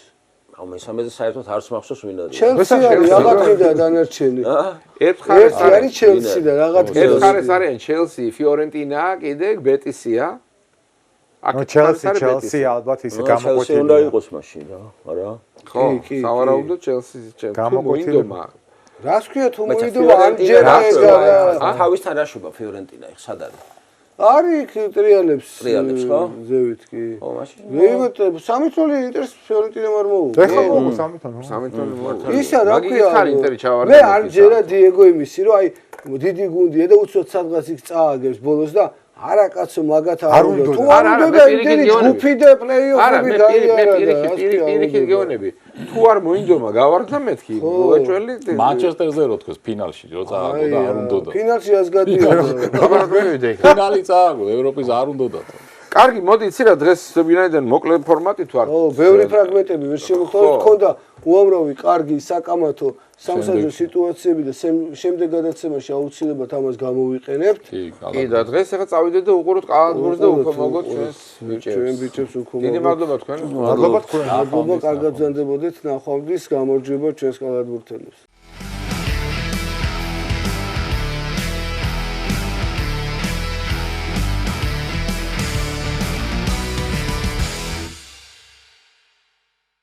აუ მესამეზე საერთოდ არც მახსოვს ვინ არის. ჩელსი არის რაღაცა დანარჩენი. ერთხარეს არის ჩელსი და რაღაცა. ერთხარეს არიან ჩელსი, ფიორენტინა, კიდე ბეტისია. ნუ ჩელსი ალბათ ისე გამოკვეთილი. ჩელსი უნდა იყოს მაშინ რა, არა? ხო, სავარაუდოდ ჩელსის გამოკვეთილება. რას ქვია თუ მოიდომა ანჯერა ეგა? თავისთან რაშობა ფიორენტინა ეხ სად არის? არის ტრიალებს ხო? ზევით კი. ხო, მაშინ. ვეიმოთ სამი წელი ინტერს ფიორენტინამ არ მოუღო. ეხლა მოგვ სამი თვე. სამი წელი მოაქვს. ისა რა ქვია? მაგის ინტერი ჩავარდა. მე ანჯერა დიეგო იმისი რომ აი დიდი გუნდია და უცბად სადღაც იქ წააგებს ბოლოს და არა კაცო მაგათ არ უნდა. თუ არ უნდა ინტერი ჯგუფი და პლეიოფები გაიარა. პირიქით გეონები. თუ არ მოინდომა გავარდა მეთქი გოაჭველი მანჩესტერზე რო თქოს ფინალში რო წააგო და არ უნდოდა. ფინალში ას გადიოდა. ფინალი წააგო ევროპის არ უნდოდა. კარგი, მოდი იცი რა დღეს ვინაიდან მოკლე ფორმატი თუ არ. ო, ბევრი ფრაგმენტები ვერ შემოხდა, თქონდა უამრავი კარგი საკამათო სამსაჯო სიტუაციები და შემდეგ გადაცემაში აუცილებლად ამას გამოვიყენებთ. კი და დღეს ახლა წავიდეთ და უყუროთ ყალატბურთს და უფრო მოგოთ ჩვენ ბიჭებს უფრო მოგოთ. დიდი მადლობა თქვენ. მადლობა თქვენ. მადლობა, კარგად ბრძანდებოდეთ, ნახვამდის გამარჯვება ჩვენს ყალატბურთელებს.